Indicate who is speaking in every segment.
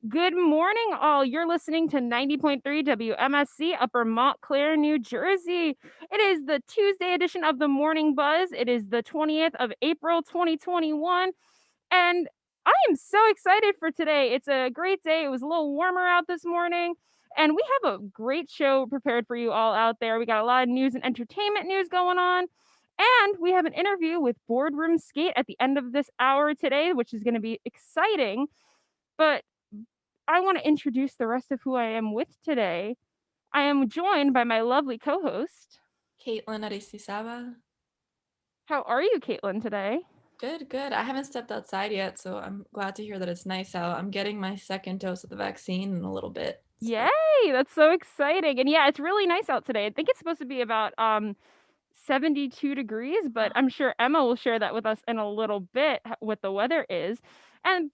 Speaker 1: Good morning, all. You're listening to 90.3 WMSC, Upper Montclair, New Jersey. It is the Tuesday edition of the Morning Buzz. It is the 20th of April, 2021. And I am so excited for today. It's a great day. It was a little warmer out this morning. And we have a great show prepared for you all out there. We got a lot of news and entertainment news going on. And we have an interview with Boardroom Skate at the end of this hour today, which is going to be exciting. But I want to introduce the rest of who I am with today. I am joined by my lovely co-host,
Speaker 2: Caitlin Aristizabal.
Speaker 1: How are you, Caitlin, today?
Speaker 2: Good, good. I haven't stepped outside yet, so I'm glad to hear that it's nice out. I'm getting my second dose of the vaccine in a little bit.
Speaker 1: Yay!
Speaker 2: So
Speaker 1: That's so exciting. And yeah, it's really nice out today. I think it's supposed to be about 72 degrees, but I'm sure Emma will share that with us in a little bit what the weather is.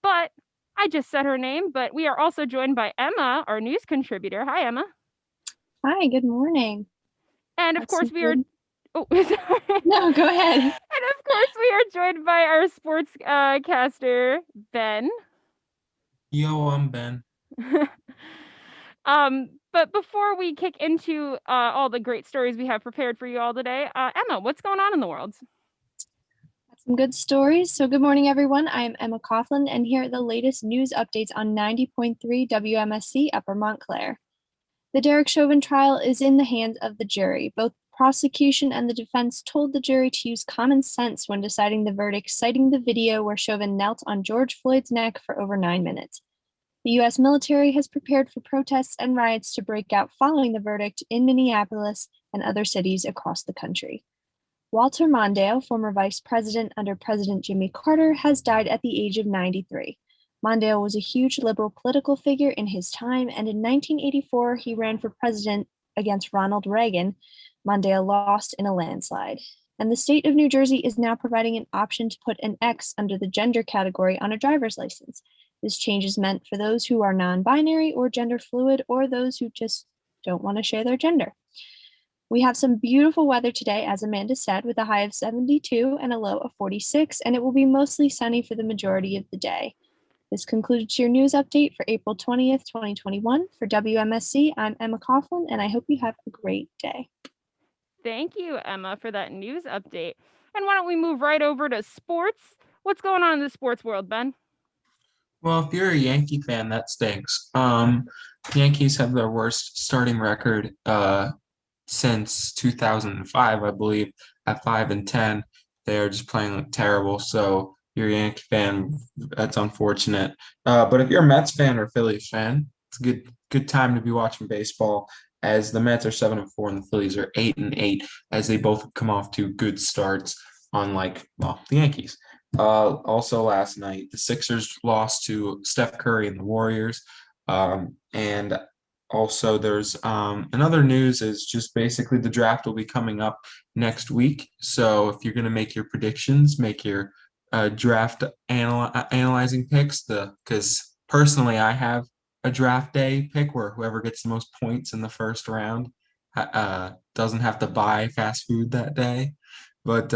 Speaker 1: But I just said her name, but we are also joined by Emma, our news contributor. Hi, Emma.
Speaker 3: Hi, good morning.
Speaker 1: And of
Speaker 3: That's
Speaker 1: course,
Speaker 3: some
Speaker 1: we are.
Speaker 3: good.
Speaker 1: Oh, sorry.
Speaker 3: No, go ahead.
Speaker 1: And of course, we are joined by our sports caster, Ben.
Speaker 4: Yo, I'm Ben.
Speaker 1: But before we kick into all the great stories we have prepared for you all today, Emma, what's going on in the world?
Speaker 3: That's some good stories. So, good morning, everyone. I am Emma Coughlin, and here are the latest news updates on 90.3 WMSC Upper Montclair. The Derek Chauvin trial is in the hands of the jury. Both prosecution and the defense told the jury to use common sense when deciding the verdict, citing the video where Chauvin knelt on George Floyd's neck for over 9 minutes. The U.S. military has prepared for protests and riots to break out following the verdict in Minneapolis and other cities across the country. Walter Mondale, former vice president under President Jimmy Carter, has died at the age of 93. Mondale was a huge liberal political figure in his time, and in 1984 he ran for president against Ronald Reagan. Mondale lost in a landslide. And the state of New Jersey is now providing an option to put an X under the gender category on a driver's license. This change is meant for those who are non-binary or gender fluid, or those who just don't want to share their gender. We have some beautiful weather today, as Amanda said, with a high of 72 and a low of 46, and it will be mostly sunny for the majority of the day. This concludes your news update for April 20th, 2021. For WMSC, I'm Emma Coughlin, and I hope you have a great day.
Speaker 1: Thank you, Emma, for that news update. And why don't we move right over to sports? What's going on in the sports world, Ben?
Speaker 4: Well, if you're a Yankee fan, that stinks. Yankees have their worst starting record since 2005, I believe, at 5-10. They are just playing like terrible. So if you're a Yankee fan, that's unfortunate. But if you're a Mets fan or Phillies fan, it's a good time to be watching baseball, as the Mets are 7-4 and the Phillies are 8-8, as they both come off to good starts, unlike, well, the Yankees. Also last night, the Sixers lost to Steph Curry and the Warriors. And also there's another news is just basically the draft will be coming up next week. So if you're going to make your predictions, make your draft analyzing picks, because personally I have a draft day pick where whoever gets the most points in the first round doesn't have to buy fast food that day. But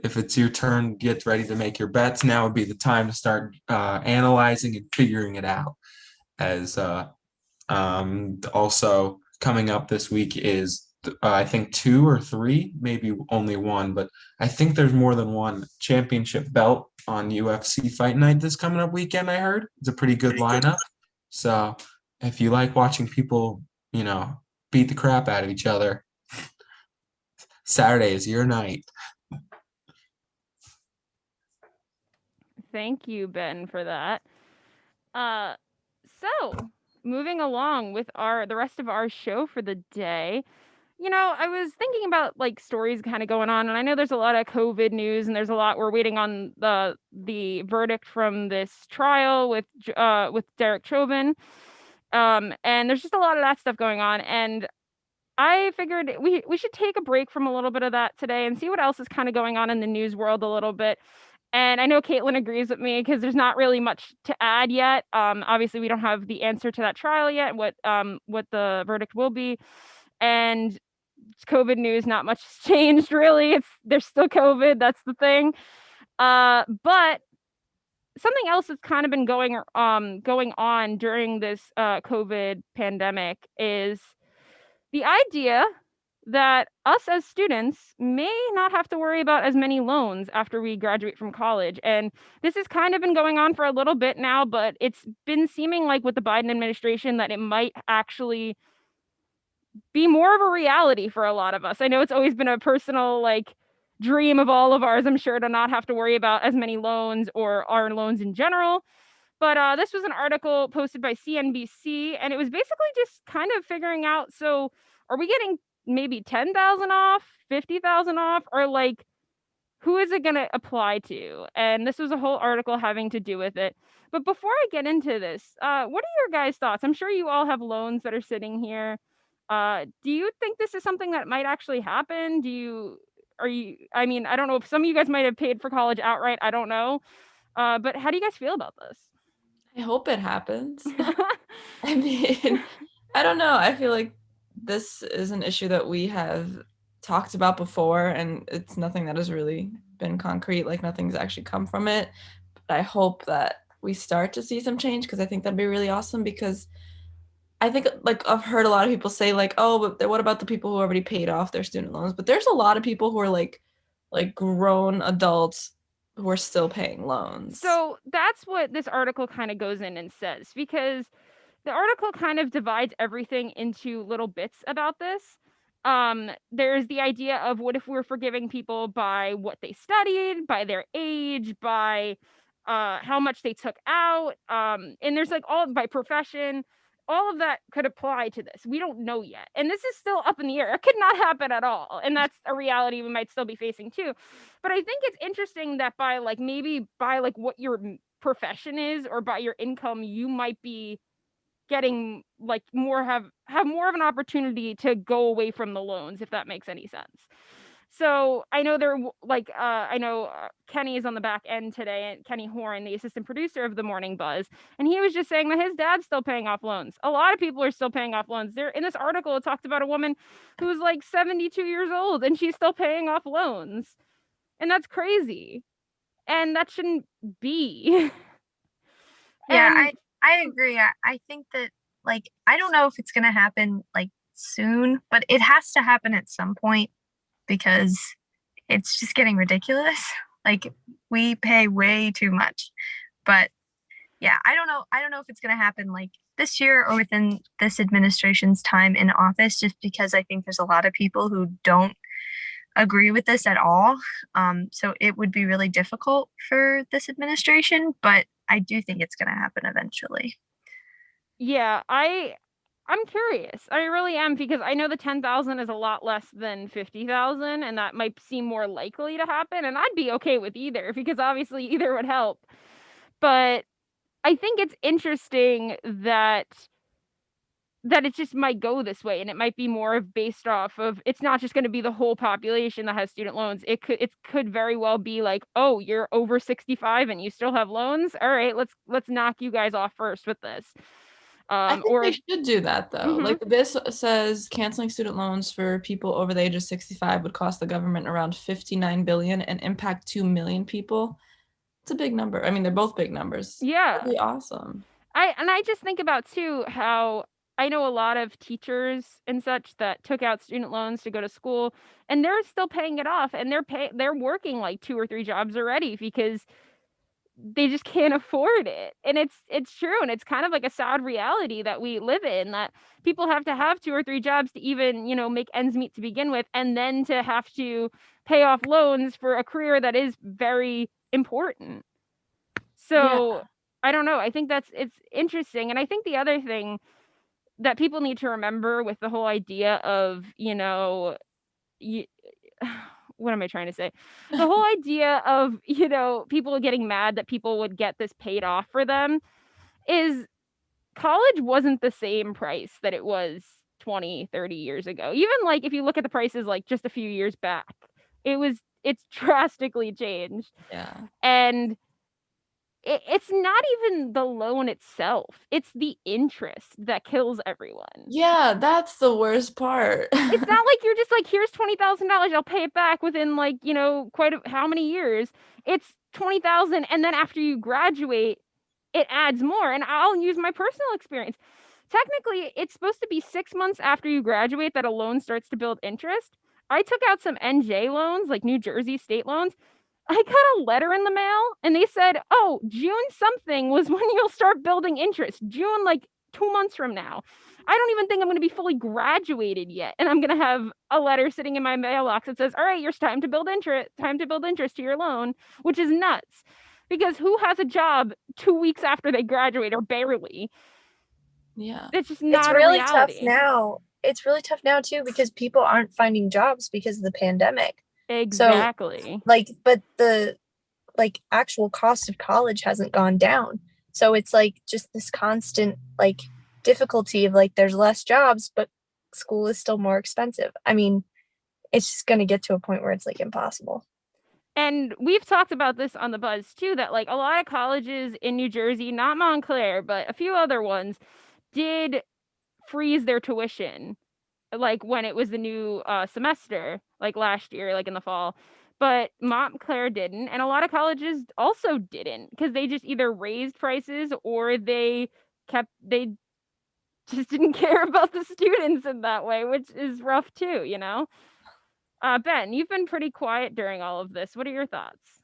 Speaker 4: if it's your turn, get ready to make your bets. Now would be the time to start analyzing and figuring it out. As also coming up this week is I think two or three, maybe only one, but I think there's more than one championship belt on UFC Fight Night this coming up weekend. I heard it's a pretty good lineup. So if you like watching people, beat the crap out of each other, Saturday is your night.
Speaker 1: Thank you, Ben, for that. So moving along with the rest of our show for the day. I was thinking about like stories kind of going on, and I know there's a lot of COVID news, and there's a lot we're waiting on the verdict from this trial with Derek Chauvin, and there's just a lot of that stuff going on, and I figured we should take a break from a little bit of that today and see what else is kind of going on in the news world a little bit. And I know Caitlin agrees with me because there's not really much to add yet. Obviously, we don't have the answer to that trial yet, what the verdict will be, and COVID news, not much has changed really. There's still COVID. That's the thing. But something else that's kind of been going on during this COVID pandemic is the idea that us as students may not have to worry about as many loans after we graduate from college. And this has kind of been going on for a little bit now, but it's been seeming like with the Biden administration that it might actually be more of a reality for a lot of us. I know it's always been a personal dream of all of ours, I'm sure, to not have to worry about as many loans or our loans in general. But this was an article posted by CNBC, and it was basically just kind of figuring out, so are we getting maybe 10,000 off, 50,000 off, or who is it going to apply to? And this was a whole article having to do with it. But before I get into this, what are your guys' thoughts? I'm sure you all have loans that are sitting here. Do you think this is something that might actually happen? I mean, I don't know if some of you guys might have paid for college outright. I don't know. But how do you guys feel about this?
Speaker 2: I hope it happens. I mean, I don't know. I feel like this is an issue that we have talked about before, and it's nothing that has really been concrete. Like, nothing's actually come from it. But I hope that we start to see some change, because I think that'd be really awesome. Because I think, I've heard a lot of people say, oh, but what about the people who already paid off their student loans? But there's a lot of people who are like grown adults who are still paying loans.
Speaker 1: So that's what this article kind of goes in and says, because the article kind of divides everything into little bits about this. There's the idea of what if we're forgiving people by what they studied, by their age, by how much they took out, and there's all by profession. All of that could apply to this. We don't know yet, and this is still up in the air. It could not happen at all, and that's a reality we might still be facing too. But I think it's interesting that by maybe by what your profession is or by your income, you might be getting more have more of an opportunity to go away from the loans, if that makes any sense. So I know Kenny is on the back end today, and Kenny Horn, the assistant producer of the Morning Buzz, and he was just saying that his dad's still paying off loans. A lot of people are still paying off loans. There in this article, it talked about a woman who's 72 years old and she's still paying off loans, and that's crazy, and that shouldn't be.
Speaker 3: Yeah, I agree. I think that I don't know if it's gonna happen soon, but it has to happen at some point because it's just getting ridiculous. We pay way too much. But yeah, I don't know if it's gonna happen this year or within this administration's time in office, just because I think there's a lot of people who don't agree with this at all. So it would be really difficult for this administration, but I do think it's going to happen eventually.
Speaker 1: Yeah, I'm curious. I really am, because I know the 10,000 is a lot less than 50,000, and that might seem more likely to happen, and I'd be okay with either, because obviously either would help. But I think it's interesting that it just might go this way, and it might be more of based off of, it's not just going to be the whole population that has student loans. It could very well be oh, you're over 65 and you still have loans. All right, let's knock you guys off first with this.
Speaker 2: I think
Speaker 1: Or
Speaker 2: they should do that, though.
Speaker 1: Mhm.
Speaker 2: This says canceling student loans for people over the age of 65 would cost the government around $59 billion and impact 2 million people. It's a big number. I mean, they're both big numbers.
Speaker 1: Yeah.
Speaker 2: That'd be awesome.
Speaker 1: I just think about too how I know a lot of teachers and such that took out student loans to go to school, and they're still paying it off, and they're working 2 or 3 jobs already because they just can't afford it. And it's true, and it's kind of a sad reality that we live in, that people have to have 2 or 3 jobs to even, make ends meet to begin with, and then to have to pay off loans for a career that is very important. So,
Speaker 2: Yeah.
Speaker 1: I don't know. I think it's interesting, and I think the other thing that people need to remember with the whole idea of, y what am I trying to say? The whole idea of, people getting mad that people would get this paid off for them is college wasn't the same price that it was 20, 30 years ago. Even if you look at the prices just a few years back, it's drastically changed.
Speaker 2: Yeah.
Speaker 1: And it's not even the loan itself. It's the interest that kills everyone.
Speaker 2: Yeah, that's the worst part.
Speaker 1: It's not like you're just here's $20,000, I'll pay it back within how many years. It's 20,000, and then after you graduate, it adds more. And I'll use my personal experience. Technically, it's supposed to be 6 months after you graduate that a loan starts to build interest. I took out some NJ loans, like New Jersey state loans. I got a letter in the mail and they said, "Oh, June something was when you'll start building interest. June, like 2 months from now." I don't even think I'm going to be fully graduated yet. And I'm going to have a letter sitting in my mailbox that says, "All right, it's time to build interest to your loan," which is nuts because who has a job 2 weeks after they graduate or barely?
Speaker 2: Yeah.
Speaker 1: It's just
Speaker 3: It's
Speaker 1: not a
Speaker 3: really tough
Speaker 1: reality.
Speaker 3: now. It's really tough now too because people aren't finding jobs because of the pandemic.
Speaker 1: Exactly.
Speaker 3: But the actual cost of college hasn't gone down. So it's like just this constant difficulty of there's less jobs, but school is still more expensive. I mean, it's just going to get to a point where it's impossible.
Speaker 1: And we've talked about this on the Buzz too, that a lot of colleges in New Jersey, not Montclair, but a few other ones, did freeze their tuition when it was the new semester, last year, in the fall. But Montclair didn't, and a lot of colleges also didn't because they just either raised prices or they just didn't care about the students in that way, which is rough too, Ben, you've been pretty quiet during all of this. What are your thoughts?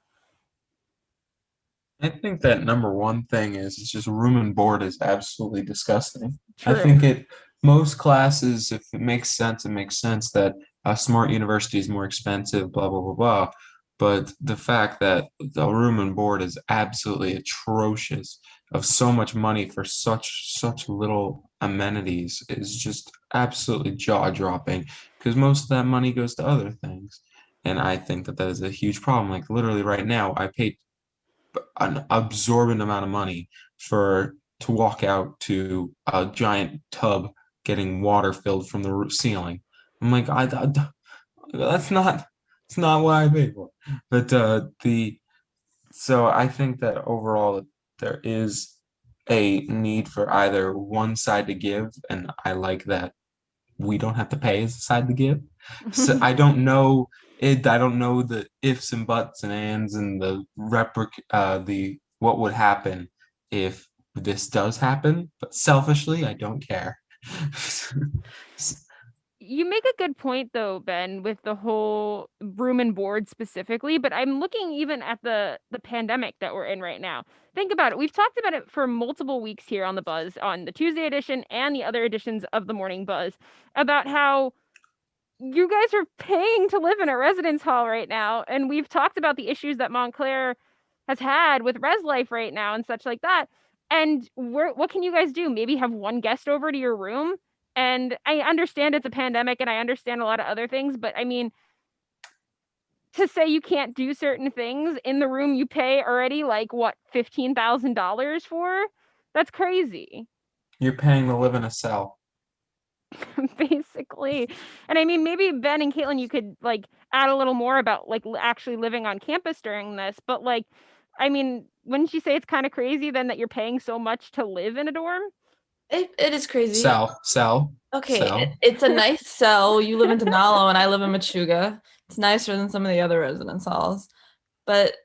Speaker 4: I think that number one thing is it's just room and board is absolutely disgusting. I
Speaker 1: True.
Speaker 4: think most classes, if it makes sense, it makes sense that a smart university is more expensive, blah, blah, blah, blah. But the fact that the room and board is absolutely atrocious of so much money for such little amenities is just absolutely jaw-dropping because most of that money goes to other things. And I think that is a huge problem. Like literally right now, I paid an absorbent amount of money to walk out to a giant tub getting water filled from the ceiling. I'm like, that's not it's not what I paid for. But so I think that overall there is a need for either one side to give, and I like that we don't have to pay as a side to give. So I don't know it. I don't know the ifs and buts and ands and the what would happen if this does happen. But selfishly, I don't care.
Speaker 1: You make a good point though, Ben, with the whole room and board specifically, but I'm looking even at the pandemic that we're in right now. Think about it. We've talked about it for multiple weeks here on the Buzz, on the Tuesday edition and the other editions of the Morning Buzz, about how you guys are paying to live in a residence hall right now, and we've talked about the issues that Montclair has had with res life right now and such like that. And what can you guys do? Maybe have one guest over to your room? And I understand it's a pandemic and I understand a lot of other things, but I mean, to say you can't do certain things in the room you pay already what, $15,000 for? That's crazy.
Speaker 4: You're paying to live in a cell.
Speaker 1: Basically. And I mean, maybe Ben and Caitlin, you could add a little more about actually living on campus during this. But I mean, wouldn't you say it's kind of crazy then that you're paying so much to live in a dorm?
Speaker 2: It is crazy.
Speaker 4: Cell.
Speaker 2: Okay, it's a nice cell. You live in Denalo and I live in Machuga. It's nicer than some of the other residence halls. But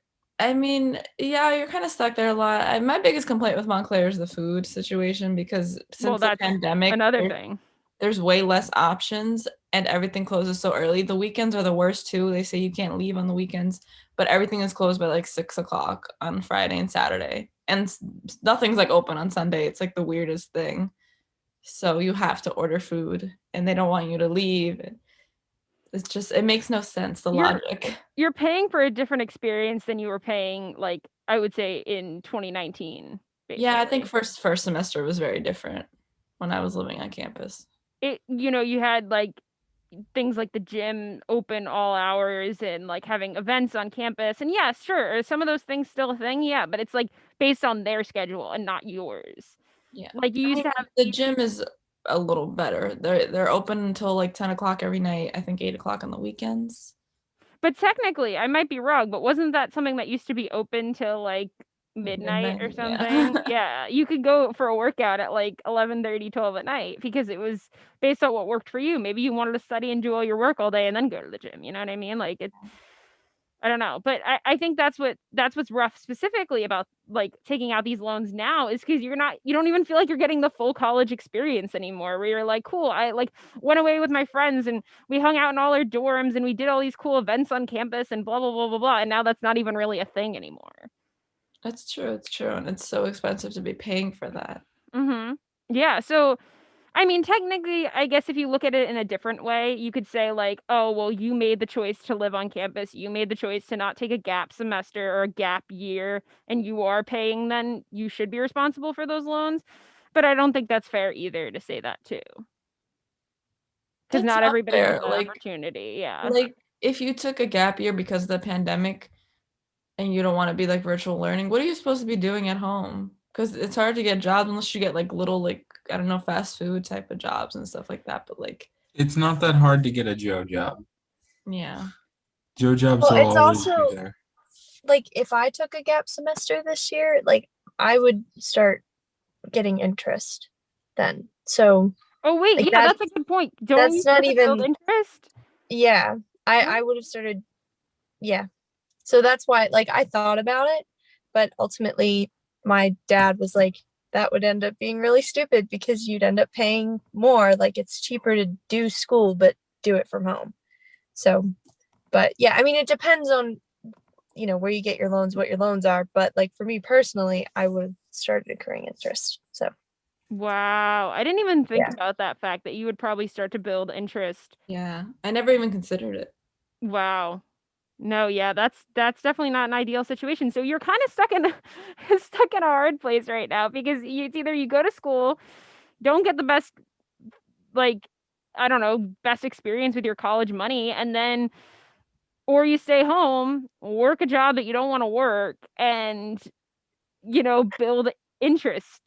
Speaker 2: I mean, yeah, you're kind of stuck there a lot. My biggest complaint with Montclair is the food situation because since the pandemic,
Speaker 1: another thing.
Speaker 2: There's way less options and everything closes so early. The weekends are the worst too. They say you can't leave on the weekends, but everything is closed by 6 o'clock on Friday and Saturday. And nothing's open on Sunday. It's the weirdest thing. So you have to order food and they don't want you to leave. It's just, it makes no sense, the logic.
Speaker 1: You're paying for a different experience than you were paying, I would say in 2019. Basically.
Speaker 2: Yeah, I think first semester was very different when I was living on campus.
Speaker 1: You had things like the gym open all hours and having events on campus. And yeah, sure, are some of those things still a thing? Yeah, but it's based on their schedule and not yours.
Speaker 2: Yeah.
Speaker 1: You used to have
Speaker 2: the gym is a little better. They're open until 10 o'clock every night. I think 8 o'clock on the weekends.
Speaker 1: But technically, I might be wrong, but wasn't that something that used to be open till midnight or something? Yeah. You could go for a workout at 11:30, 12 at night because it was based on what worked for you. Maybe you wanted to study and do all your work all day and then go to the gym. You know what I mean? I don't know, but I think that's what's rough specifically about, like, taking out these loans now is because you don't even feel like you're getting the full college experience anymore, where you're like, "Cool, I, like, went away with my friends, and we hung out in all our dorms, and we did all these cool events on campus, and blah, blah, blah, blah, blah," and now that's not even really a thing anymore.
Speaker 2: It's true, and it's so expensive to be paying for that.
Speaker 1: Mhm. Yeah, so I mean, technically, I guess if you look at it in a different way, you could say like, "Oh, well, you made the choice to live on campus. You made the choice to not take a gap semester or a gap year, and you are paying, then you should be responsible for those loans." But I don't think that's fair either to say that too, because
Speaker 2: That's
Speaker 1: not
Speaker 2: not
Speaker 1: everybody has
Speaker 2: fair,
Speaker 1: that opportunity. Yeah.
Speaker 2: like, if you took a gap year because of the pandemic and you don't wanna be, like, virtual learning, what are you supposed to be doing at home? Because it's hard to get jobs unless you get, like, little, like, I don't know, fast food type of jobs and stuff like that, but, like,
Speaker 4: It's not that hard to get a Joe job.
Speaker 2: yeah.
Speaker 4: Joe jobs
Speaker 3: Well,
Speaker 4: will
Speaker 3: it's
Speaker 4: always be
Speaker 3: also
Speaker 4: there.
Speaker 3: like if I took a gap semester this year, like I would start getting interest then. So
Speaker 1: Oh wait,
Speaker 3: like
Speaker 1: yeah, that's a good point. Don't you
Speaker 3: that's not
Speaker 1: start to build
Speaker 3: even
Speaker 1: interest?
Speaker 3: yeah. I would have started yeah. So that's why like I thought about it, but ultimately my dad was like that would end up being really stupid because you'd end up paying more. Like it's cheaper to do school but do it from home. So, but yeah, I mean it depends on where you get your loans, what your loans are. But like for me personally, I would have started accruing interest. So
Speaker 1: Wow, I didn't even think
Speaker 3: yeah.
Speaker 1: about that fact that you would probably start to build interest.
Speaker 2: Yeah, I never even considered it.
Speaker 1: Wow. No, yeah, that's definitely not an ideal situation. So you're kind of stuck in stuck in a hard place right now because it's either you go to school, don't get the best, like, I don't know, best experience with your college money, and then or you stay home, work a job that you don't want to work, and build interest.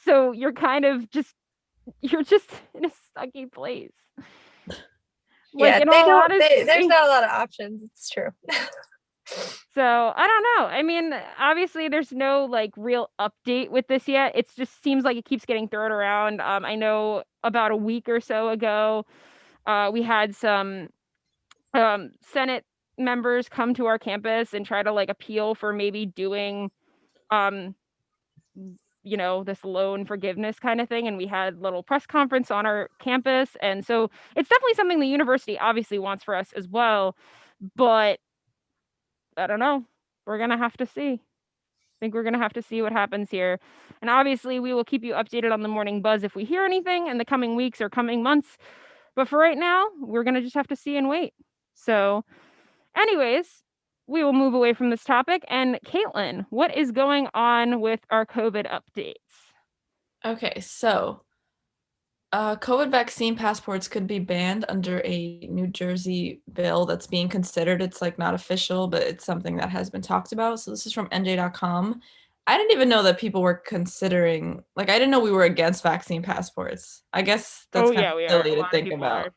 Speaker 1: So you're just in a sucky place. Like,
Speaker 3: Yeah,
Speaker 1: in
Speaker 3: they
Speaker 1: all
Speaker 3: don't there's
Speaker 1: honesty.
Speaker 3: not a lot of options. It's true.
Speaker 1: So, I don't know. I mean, obviously there's no like real update with this yet. It just seems like it keeps getting thrown around. I know about a week or so ago, we had some Senate members come to our campus and try to like appeal for maybe doing um this loan forgiveness kind of thing, and we had little press conference on our campus, and so it's definitely something the university obviously wants for us as well, but I don't know. We're gonna have to see. I think we're gonna have to see what happens here. And obviously, we will keep you updated on the morning buzz if we hear anything in the coming weeks or coming months. But for right now, we're gonna just have to see and wait. So, anyways, we will move away from this topic. And Caitlin, what is going on with our COVID updates?
Speaker 2: Okay, so COVID vaccine passports could be banned under a New Jersey bill that's being considered. It's like not official, but it's something that has been talked about. So this is from NJ.com. I didn't even know that people were considering, like, I didn't know we were against vaccine passports. I guess that's
Speaker 1: Oh
Speaker 2: kind of
Speaker 1: yeah, we are. A
Speaker 2: silly to
Speaker 1: lot of
Speaker 2: think
Speaker 1: people are.
Speaker 2: about.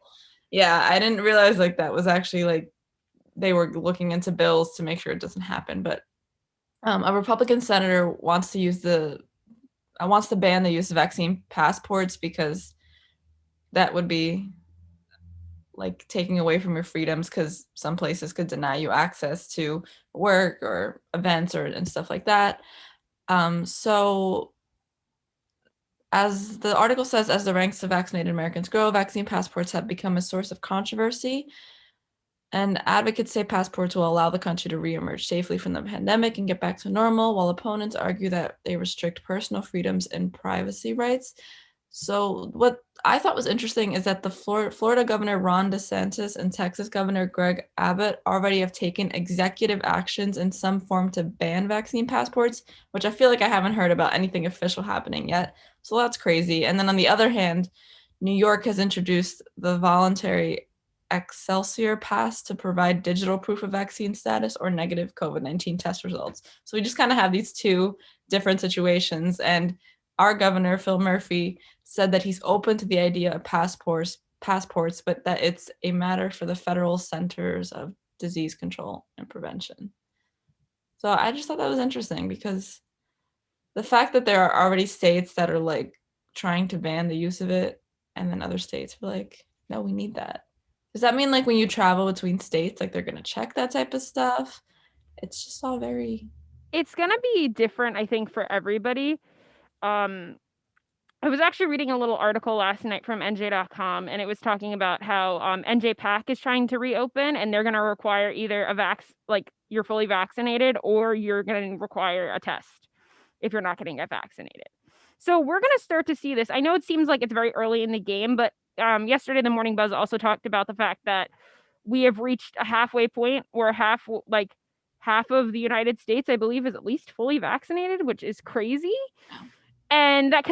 Speaker 2: Yeah, I didn't realize like that was actually like they were looking into bills to make sure it doesn't happen. But a Republican senator wants to ban the use of vaccine passports because that would be like taking away from your freedoms because some places could deny you access to work or events or and stuff like that. So as the article says, as the ranks of vaccinated Americans grow, vaccine passports have become a source of controversy. And advocates say passports will allow the country to reemerge safely from the pandemic and get back to normal, while opponents argue that they restrict personal freedoms and privacy rights. So, what I thought was interesting is that the Florida Governor Ron DeSantis and Texas Governor Greg Abbott already have taken executive actions in some form to ban vaccine passports, which I feel like I haven't heard about anything official happening yet. So, that's crazy. And then on the other hand, New York has introduced the voluntary Excelsior Pass to provide digital proof of vaccine status or negative COVID-19 test results. So we just kind of have these two different situations. And our governor, Phil Murphy, said that he's open to the idea of passports, but that it's a matter for the federal centers of disease control and prevention. So I just thought that was interesting because the fact that there are already states that are like trying to ban the use of it, and then other states were like, no, we need that. Does that mean like when you travel between states, like they're gonna check that type of stuff? It's just all very.
Speaker 1: It's gonna be different, I think, for everybody. Um, I was actually reading a little article last night from NJ.com, and it was talking about how NJ Pack is trying to reopen, and they're going to require either like you're fully vaccinated, or you're going to require a test if you're not going to get vaccinated. So we're going to start to see this. I know it seems like it's very early in the game, but yesterday the Morning Buzz also talked about the fact that we have reached a halfway point where half of the United States, I believe, is at least fully vaccinated, which is crazy. And that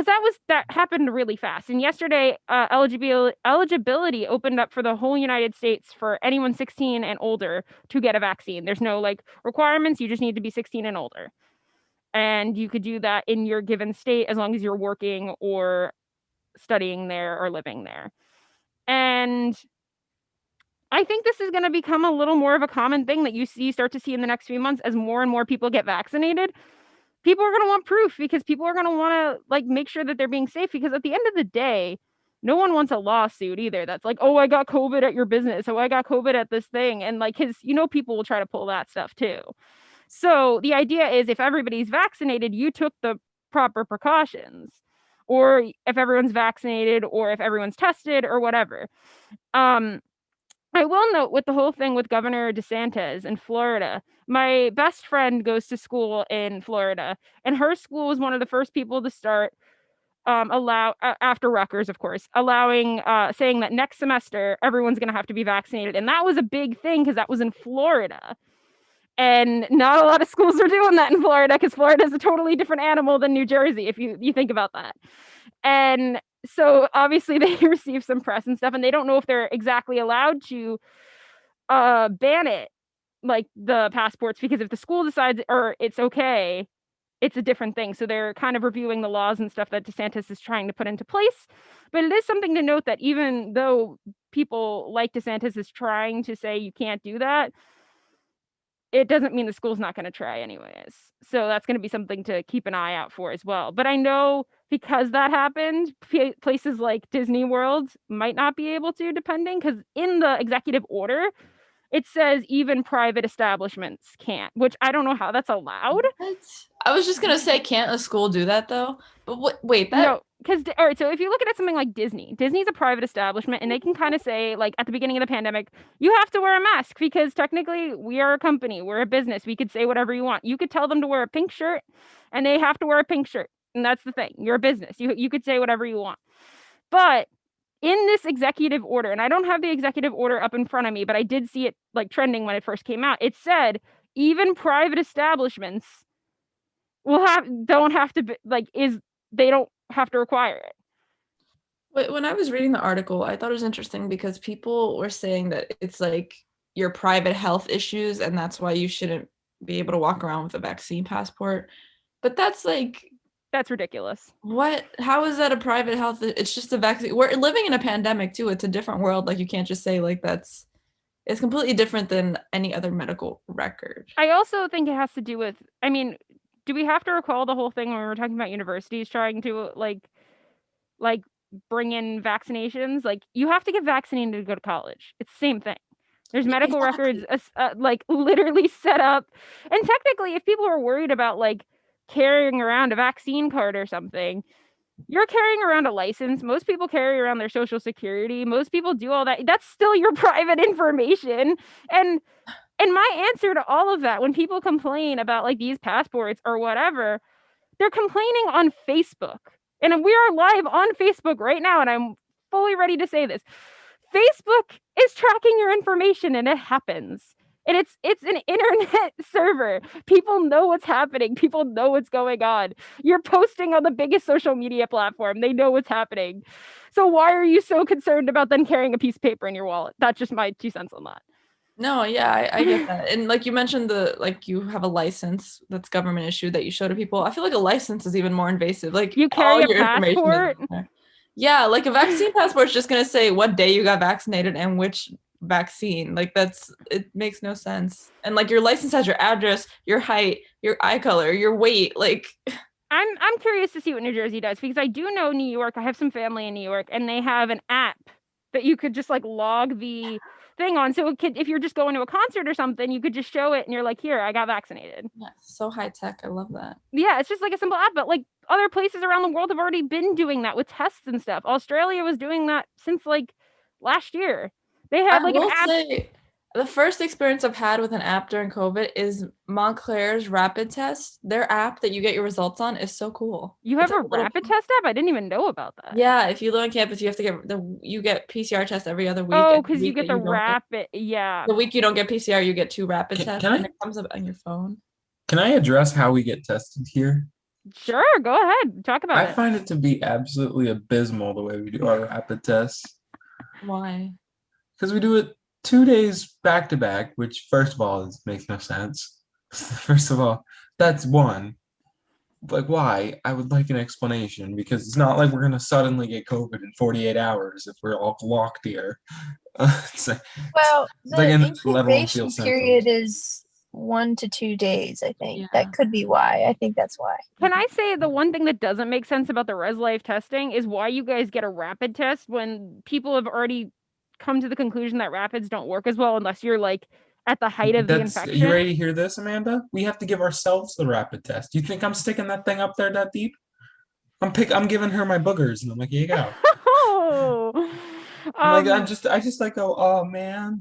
Speaker 1: happened really fast. And yesterday, eligibility opened up for the whole United States for anyone 16 and older to get a vaccine. There's no like requirements. You just need to be 16 and older. And you could do that in your given state as long as you're working or studying there or living there. And I think this is going to become a little more of a common thing that you start to see in the next few months as more and more people get vaccinated. People are going to want proof because people are going to want to like make sure that they're being safe, because at the end of the day, no one wants a lawsuit either. That's like, oh, I got COVID at your business. Oh, I got COVID at this thing. And like, people will try to pull that stuff too. So the idea is if everybody's vaccinated, you took the proper precautions, or if everyone's vaccinated, or if everyone's tested or whatever. I will note with the whole thing with Governor DeSantis in Florida, my best friend goes to school in Florida, and her school was one of the first people to start after Rutgers, of course, allowing saying that next semester everyone's going to have to be vaccinated. And that was a big thing because that was in Florida. And not a lot of schools are doing that in Florida, because Florida is a totally different animal than New Jersey, if you think about that. And so obviously they receive some press and stuff, and they don't know if they're exactly allowed to ban it, like the passports, because if the school decides or it's okay, it's a different thing. So they're kind of reviewing the laws and stuff that DeSantis is trying to put into place. But it is something to note that even though people like DeSantis is trying to say you can't do that, it doesn't mean the school's not going to try anyways. So that's going to be something to keep an eye out for as well. But I know because that happened, places like Disney World might not be able to, depending, because in the executive order, it says even private establishments can't, which I don't know how that's allowed.
Speaker 2: What? I was just gonna say, can't a school do that though? But wait, that
Speaker 1: No, because all right, so if you look at something like Disney's a private establishment, and they can kind of say, like at the beginning of the pandemic, you have to wear a mask because technically we are a company, we're a business, we could say whatever you want. You could tell them to wear a pink shirt, and they have to wear a pink shirt, and that's the thing. You're a business. You could say whatever you want, but in this executive order, and I don't have the executive order up in front of me, but I did see it like trending when it first came out. It said even private establishments don't have to be, they don't have to require it.
Speaker 2: when I was reading the article, I thought it was interesting because people were saying that it's like your private health issues, and that's why you shouldn't be able to walk around with a vaccine passport. But that's
Speaker 1: Ridiculous.
Speaker 2: what? How is that a private health? It's just a vaccine. We're living in a pandemic too. It's a different world. Like you can't just say like that's. It's completely different than any other medical record.
Speaker 1: I also think it has to do with, I mean, do we have to recall the whole thing when we were talking about universities trying to like bring in vaccinations? Like you have to get vaccinated to go to college. It's the same thing. There's medical records like literally set up. And technically, if people are worried about like carrying around a vaccine card or something, you're carrying around a license. Most people carry around their social security. Most people do all that. That's still your private information. And my answer to all of that, when people complain about like these passports or whatever, they're complaining on Facebook. And we are live on Facebook right now, and I'm fully ready to say this. Facebook is tracking your information, and it happens. And it's an internet server. People know what's happening. People know what's going on. You're posting on the biggest social media platform. They know what's happening. So why are you so concerned about then carrying a piece of paper in your wallet? That's just my 2 cents on that.
Speaker 2: No, yeah, I get that. And like you mentioned, you have a license that's government issued that you show to people. I feel like a license is even more invasive. Like
Speaker 1: you carry
Speaker 2: all your
Speaker 1: passport.
Speaker 2: Information. Yeah, like a vaccine passport is just gonna say what day you got vaccinated and which vaccine. Like it makes no sense. And like your license has your address, your height, your eye color, your weight. Like
Speaker 1: I'm curious to see what New Jersey does, because I do know New York. I have some family in New York, and they have an app that you could just like log the thing on. So if you're just going to a concert or something, you could just show it and you're like, here, I got vaccinated.
Speaker 2: Yeah, so high tech. I love that.
Speaker 1: Yeah, it's just like a simple app, but like other places around the world have already been doing that with tests and stuff. Australia was doing that since like last year. They had like an app.
Speaker 2: Say, the first experience I've had with an app during COVID is Montclair's rapid test. Their app that you get your results on is so cool.
Speaker 1: You have a rapid test app? I didn't even know about that.
Speaker 2: Yeah, if you live on campus, you have to get PCR tests every other week.
Speaker 1: Oh, because you get the rapid. Yeah.
Speaker 2: The week you don't get PCR, you get 2 rapid tests, and it comes up on your phone.
Speaker 4: Can I address how we get tested here?
Speaker 1: Sure, go ahead. Talk about it.
Speaker 4: I find it to be absolutely abysmal the way we do our rapid tests.
Speaker 2: Why?
Speaker 4: Because we do it 2 days back to back, which first of all makes no sense. First of all, that's one. Like, why? I would like an explanation, because it's not like we're gonna suddenly get COVID in 48 hours if we're all locked here.
Speaker 3: Well, the incubation period is 1 to 2 days, I think. Yeah. That could be why. I think that's why.
Speaker 1: Can I say the one thing that doesn't make sense about the res life testing is why you guys get a rapid test when people have already come to the conclusion that rapids don't work as well unless you're like at the height of the infection.
Speaker 4: You ready to hear this, Amanda? We have to give ourselves the rapid test. Do you think I'm sticking that thing up there that deep? I'm giving her my boogers, and I'm like, here you go.
Speaker 1: Oh.
Speaker 4: I just like go, oh man.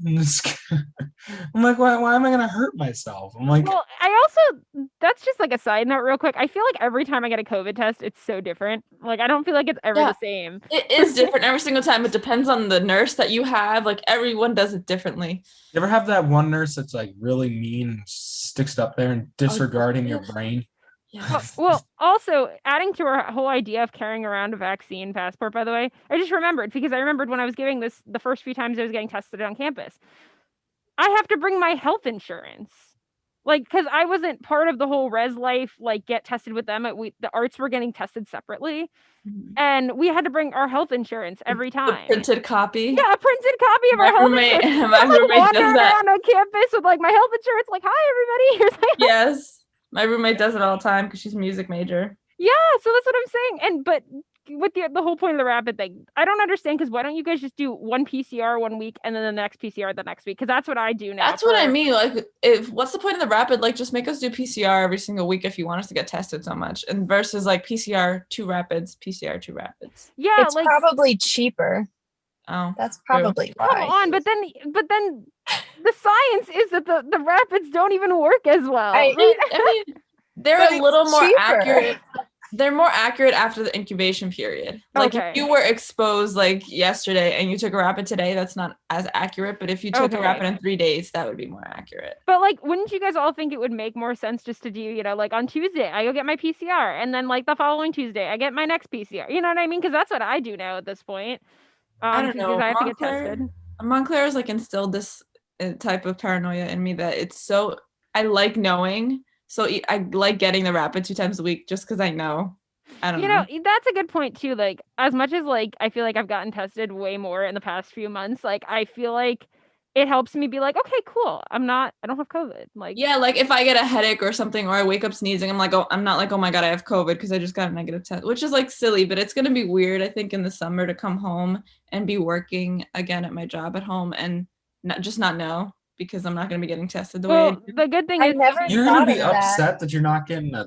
Speaker 4: I'm like, why am I gonna hurt myself? I'm like,
Speaker 1: well, I also, that's just like a side note real quick. I feel like every time I get a COVID test, it's so different. Like, I don't feel like it's ever the same.
Speaker 2: It is different every single time. It depends on the nurse that you have. Like, everyone does it differently.
Speaker 4: You ever have that one nurse that's like really mean and sticks it up there and disregarding your brain?
Speaker 1: Yeah. Well, also adding to our whole idea of carrying around a vaccine passport, by the way, I just remembered because I remembered when I was giving this the first few times I was getting tested on campus, I have to bring my health insurance, like because I wasn't part of the whole res life like get tested with them. The arts were getting tested separately, and we had to bring our health insurance every time.
Speaker 2: A printed copy.
Speaker 1: Yeah, a printed copy of our health insurance.
Speaker 2: My roommate does that
Speaker 1: on campus with like my health insurance. Like, hi everybody. Here's my
Speaker 2: yes. My roommate does it all the time because she's a music major.
Speaker 1: Yeah, so that's what I'm saying. But with the whole point of the rapid thing, I don't understand because why don't you guys just do one PCR 1 week and then the next PCR the next week? Because that's what I do now.
Speaker 2: That's what I mean. Like, what's the point of the rapid? Like, just make us do PCR every single week if you want us to get tested so much, and versus like PCR 2 rapids, PCR 2 rapids.
Speaker 1: Yeah,
Speaker 3: it's like, probably cheaper.
Speaker 2: Oh,
Speaker 3: that's probably why.
Speaker 1: Come on, but then the science is that the rapids don't even work as well.
Speaker 2: I mean, they're a little more accurate. They're more accurate after the incubation period. Like if you were exposed like yesterday and you took a rapid today, that's not as accurate. But if you took a rapid in 3 days, that would be more accurate.
Speaker 1: But like, wouldn't you guys all think it would make more sense just to do, like on Tuesday, I go get my PCR, and then like the following Tuesday, I get my next PCR. You know what I mean? Because that's what I do now at this point.
Speaker 2: I don't know.
Speaker 1: I have to get tested.
Speaker 2: Montclair has like instilled this type of paranoia in me that it's so. I like knowing. So I like getting the rapid 2 times a week just because I know. I don't know.
Speaker 1: That's a good point too. Like as much as like I feel like I've gotten tested way more in the past few months, like I feel like it helps me be like, okay, cool. I don't have COVID. Like
Speaker 2: yeah, like if I get a headache or something or I wake up sneezing, I'm like, oh, I'm not like, oh my God, I have COVID because I just got a negative test, which is like silly, but it's gonna be weird, I think, in the summer to come home and be working again at my job at home and not know. Because I'm not going to be getting tested the way.
Speaker 1: The good thing is
Speaker 4: you're going to be upset that you're not getting a.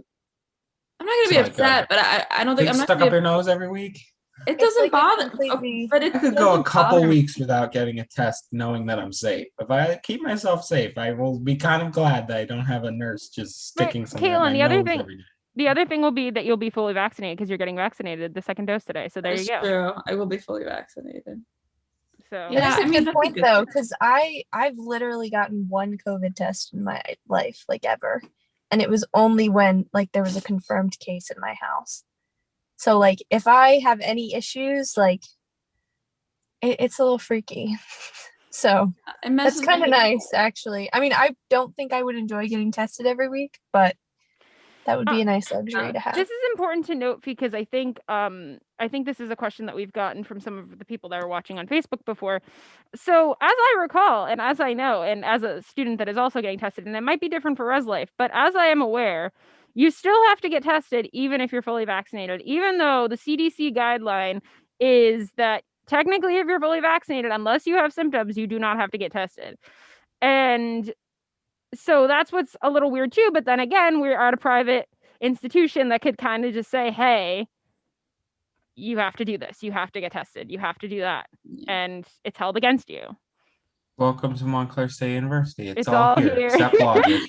Speaker 2: I'm not going to be upset, but I don't think I'm
Speaker 4: stuck up your nose every week.
Speaker 2: It doesn't bother.
Speaker 4: But it could go a couple weeks without getting a test, knowing that I'm safe. If I keep myself safe, I will be kind of glad that I don't have a nurse just sticking something in my nose every day.
Speaker 1: The other thing will be that you'll be fully vaccinated because you're getting vaccinated the second dose today. So there you go.
Speaker 2: True. I will be fully vaccinated.
Speaker 1: So
Speaker 3: yeah, that's a good point though, because I've literally gotten one COVID test in my life, like ever, and it was only when like there was a confirmed case in my house. So like if I have any issues, like it's a little freaky. So that's kind of nice, actually. I mean, I don't think I would enjoy getting tested every week, but that would be a nice luxury to have.
Speaker 1: This is important to note because I think this is a question that we've gotten from some of the people that are watching on Facebook before. So as I recall, and as I know, and as a student that is also getting tested, and it might be different for res life, but as I am aware, you still have to get tested even if you're fully vaccinated, even though the CDC guideline is that technically, if you're fully vaccinated, unless you have symptoms, you do not have to get tested. And so that's what's a little weird too. But then again, we're at a private institution that could kind of just say, hey, you have to do this. You have to get tested. You have to do that.
Speaker 2: Yeah.
Speaker 1: And it's held against you.
Speaker 4: Welcome to Montclair State University. It's
Speaker 1: all
Speaker 4: all here.
Speaker 1: here.
Speaker 4: Except logic.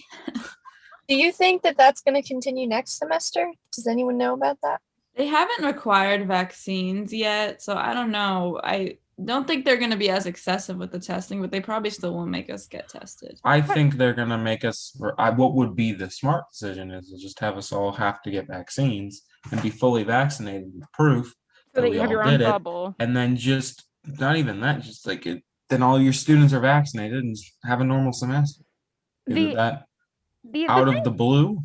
Speaker 3: Do you think that that's going to continue next semester? Does anyone know about that?
Speaker 2: They haven't required vaccines yet, so I don't know. I don't think they're going to be as excessive with the testing, but they probably still will make us get tested.
Speaker 4: I think they're going to make us, what would be the smart decision is to just have us all have to get vaccines and be fully vaccinated with proof
Speaker 1: So that
Speaker 4: we
Speaker 1: you have
Speaker 4: all
Speaker 1: your own
Speaker 4: did it.
Speaker 1: bubble.
Speaker 4: And then just, not even that, just like it, then all your students are vaccinated and just have a normal semester. Isn't that out of the blue?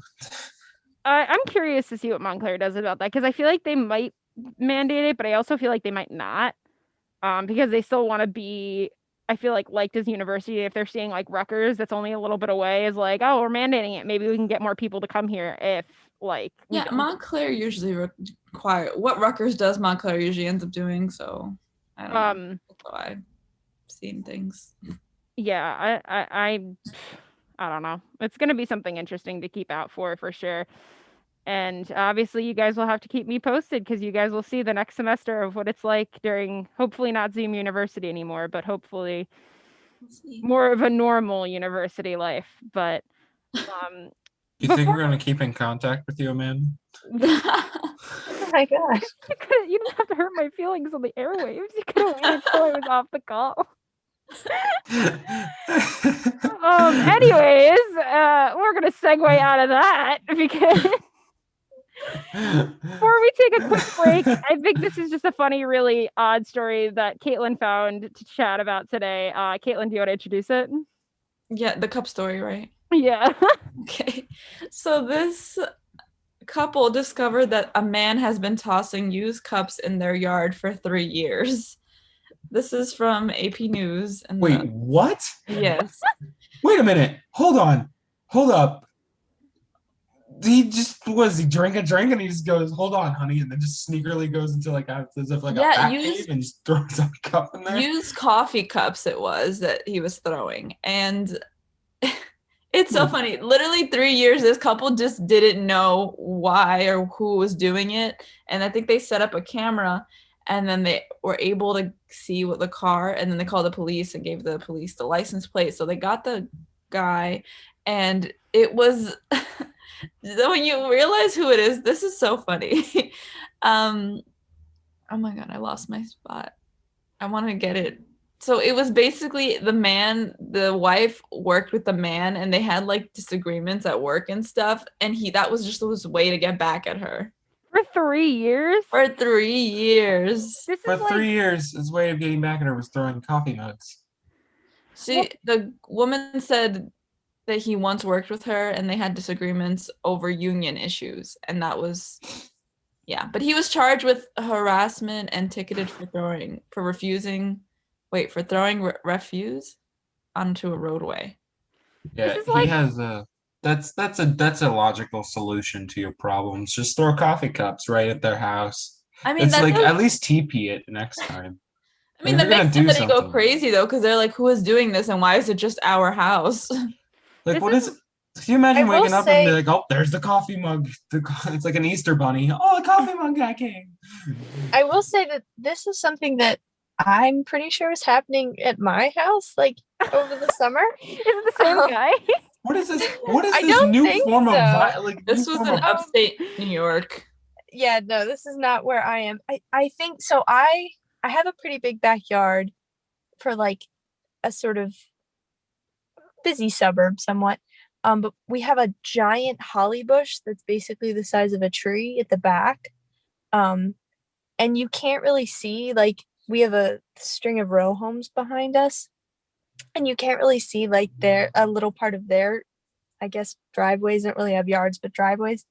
Speaker 1: I'm curious to see what Montclair does about that, because I feel like they might mandate it, but I also feel like they might not, because they still want to be, I feel like, liked as university. If they're seeing like Rutgers, that's only a little bit away, is like, oh, we're mandating it. Maybe we can get more people to come here if like.
Speaker 2: Yeah, Montclair usually require what Rutgers does. Montclair usually ends up doing. So I don't know. So I've seen things.
Speaker 1: Yeah, I don't know. It's going to be something interesting to keep out for sure. And obviously you guys will have to keep me posted, because you guys will see the next semester of what it's like during, hopefully not Zoom University anymore, but hopefully more of a normal university life. But
Speaker 4: you think we're going to keep in contact with you, Amanda?
Speaker 3: Oh my gosh.
Speaker 1: You didn't have to hurt my feelings on the airwaves. You could have waited until I was off the call. Anyways, we're gonna segue out of that, because before we take a quick break, I think this is just a funny, really odd story that Caitlin found to chat about today. Caitlin, do you want to introduce it?
Speaker 2: Yeah, the cup story, right?
Speaker 1: Yeah.
Speaker 2: Okay. So this couple discovered that a man has been tossing used cups in their yard for 3 years. This is from AP News. And
Speaker 4: wait, what?
Speaker 2: Yes.
Speaker 4: Wait a minute. Hold on. Hold up. He just he drink a drink and he just goes, hold on, honey, and then just sneakily goes into like a bat cave and just throws a cup in there.
Speaker 2: Used coffee cups it was that he was throwing. And it's so funny. Literally 3 years, this couple just didn't know why or who was doing it. And I think they set up a camera, and then they were able to see what the car, and then they called the police and gave the police the license plate. So they got the guy, and it was, when you realize who it is, this is so funny. Oh my God, I lost my spot. I want to get it. So it was basically the wife worked with the man, and they had like disagreements at work and stuff. And that was just his way to get back at her.
Speaker 1: For 3 years?
Speaker 2: For 3 years.
Speaker 4: For 3 years, his way of getting back at her was throwing coffee mugs.
Speaker 2: The woman said that he once worked with her and they had disagreements over union issues. And that was, yeah. But he was charged with harassment and ticketed for throwing refuse onto a roadway.
Speaker 4: Yeah, he has that's a logical solution to your problems. Just throw coffee cups right at their house. I mean, it's like at least TP it next time.
Speaker 2: I mean, that makes somebody go crazy though, because they're like, "Who is doing this, and why is it just our house?"
Speaker 4: Like, what is? Can you imagine waking up and be like, "Oh, there's the coffee mug." It's like an Easter bunny. Oh, the coffee mug guy came.
Speaker 3: I will say that this is something that I'm pretty sure is happening at my house, like over the summer.
Speaker 1: Is it the same guy?
Speaker 4: What is this? What is this new form of
Speaker 2: this was in upstate New York.
Speaker 3: Yeah, no, this is not where I am. I think so. I have a pretty big backyard for like a sort of busy suburb somewhat. But we have a giant holly bush that's basically the size of a tree at the back. And you can't really see, like, we have a string of row homes behind us, and you can't really see like a little part of their, I guess, driveways. Don't really have yards, but driveways.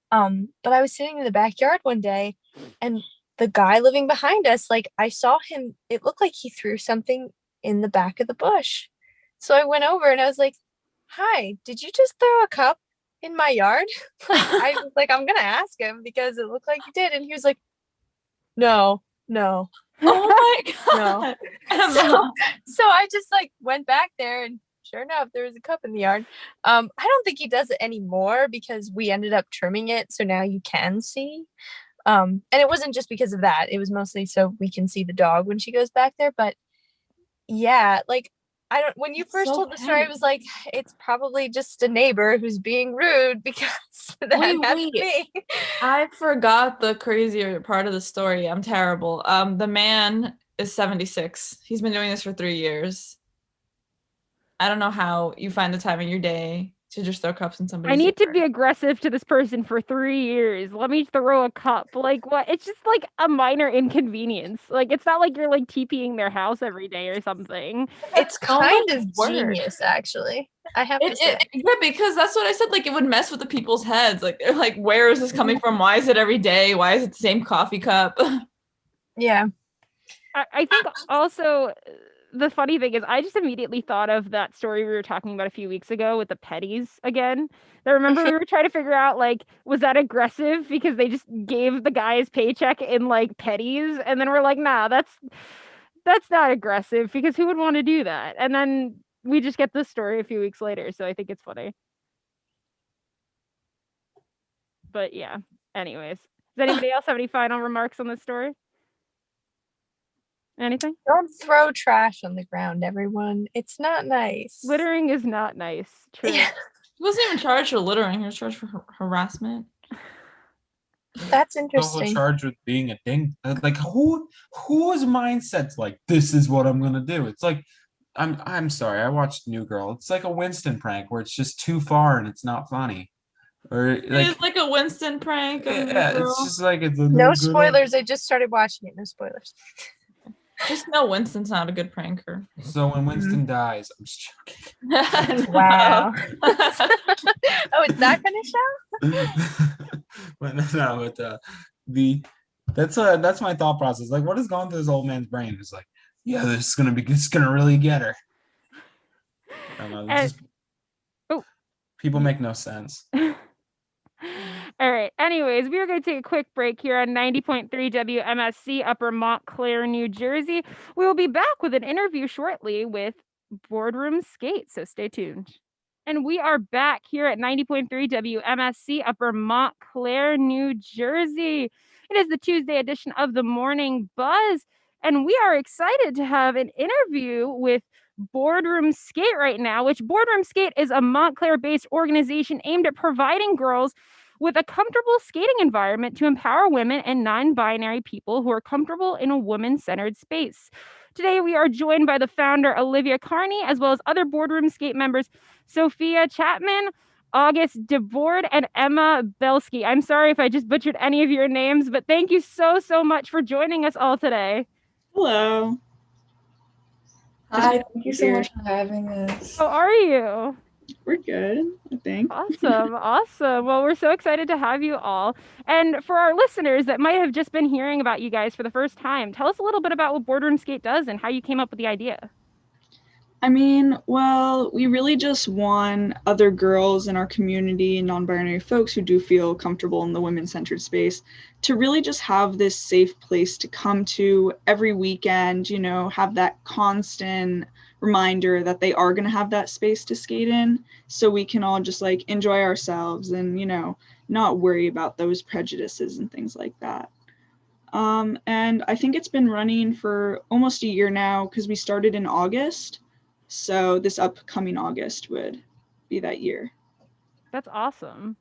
Speaker 3: But I was sitting in the backyard one day, and the guy living behind us, like, I saw him, it looked like he threw something in the back of the bush. So I went over and I was like, "Hi, did you just throw a cup in my yard?" Like, I was like, I'm gonna ask him because it looked like he did. And he was like, no.
Speaker 2: Oh my
Speaker 3: No.
Speaker 2: god.
Speaker 3: So I just like went back there and sure enough, there was a cup in the yard. I don't think he does it anymore because we ended up trimming it, so now you can see. And it wasn't just because of that. It was mostly so we can see the dog when she goes back there. But yeah, like I don't when you
Speaker 2: That's
Speaker 3: first
Speaker 2: so
Speaker 3: told the story, I
Speaker 2: petty.
Speaker 3: was like, it's probably just a neighbor who's being rude because that happened to me.
Speaker 2: I forgot the crazier part of the story. I'm terrible. The man is 76. He's been doing this for 3 years. I don't know how you find the time in your day to just throw cups in
Speaker 1: I
Speaker 2: somebody's
Speaker 1: need to
Speaker 2: yard.
Speaker 1: be aggressive to this person for 3 years. Let me throw a cup. Like, what? It's just like a minor inconvenience. Like, it's not like you're like TPing their house every day or something.
Speaker 3: It's
Speaker 2: So much
Speaker 3: kind of
Speaker 2: work.
Speaker 3: genius, actually. I have to say.
Speaker 2: Yeah, because that's what I said. Like, it would mess with the people's heads. Like, they're like, where is this coming from? Why is it every day? Why is it the same coffee cup?
Speaker 3: Yeah.
Speaker 1: I think also the funny thing is I just immediately thought of that story we were talking about a few weeks ago with the petties again. I remember we were trying to figure out like was that aggressive because they just gave the guy his paycheck in like petties and then we're like nah that's not aggressive because who would want to do that? And then we just get this story a few weeks later, so I think it's funny. But yeah, anyways. Does anybody else have any final remarks on this story? Anything?
Speaker 3: Don't throw trash on the ground, everyone. It's not nice.
Speaker 1: Littering is not nice. True.
Speaker 3: Yeah.
Speaker 2: He wasn't even charged for littering. He was charged for harassment.
Speaker 3: That's
Speaker 4: Double
Speaker 3: interesting.
Speaker 4: charged with being a ding. Like whose mindset's like this is what I'm gonna do? It's like I'm sorry. I watched New Girl. It's like a Winston prank where it's just too far and it's not funny. Or
Speaker 2: It
Speaker 4: like
Speaker 2: is like a Winston prank.
Speaker 4: yeah, it's just like it's a
Speaker 3: No
Speaker 4: little girl.
Speaker 3: spoilers. I just started watching it. No spoilers.
Speaker 2: Just know Winston's not a good pranker.
Speaker 4: So when Winston dies, I'm just joking.
Speaker 3: Wow. Oh, it's that kind of show?
Speaker 4: But no, but that's my thought process. Like, what is going through this old man's brain? It's like, yeah, it's gonna really get her. I don't know.
Speaker 1: And-
Speaker 4: People make no sense.
Speaker 1: All right. Anyways, we are going to take a quick break here on 90.3 WMSC, Upper Montclair, New Jersey. We will be back with an interview shortly with Boardroom Skate, so stay tuned. And we are back here at 90.3 WMSC, Upper Montclair, New Jersey. It is the Tuesday edition of the Morning Buzz, and we are excited to have an interview with Boardroom Skate right now, which Boardroom Skate is a Montclair-based organization aimed at providing girls with a comfortable skating environment to empower women and non-binary people who are comfortable in a woman-centered space. Today, we are joined by the founder, Olivia Carney, as well as other Boardroom Skate members, Sophia Chapman, August DeBoard, and Emma Belsky. I'm sorry if I just butchered any of your names, but thank you so much for joining us all today.
Speaker 5: Hello.
Speaker 6: Hi, thank you so much for having us.
Speaker 1: How are you?
Speaker 5: We're good, I think.
Speaker 1: Awesome. Well, we're so excited to have you all. And for our listeners that might have just been hearing about you guys for the first time, tell us a little bit about what Boardroom Skate does and how you came up with the idea.
Speaker 5: I mean, well, we really just want other girls in our community, non-binary folks who do feel comfortable in the women-centered space, to really just have this safe place to come to every weekend, you know, have that constant reminder that they are going to have that space to skate in, so we can all just like enjoy ourselves and, you know, not worry about those prejudices and things like that. And I think it's been running for almost a year now because we started in August. So this upcoming August would be that year.
Speaker 1: That's awesome.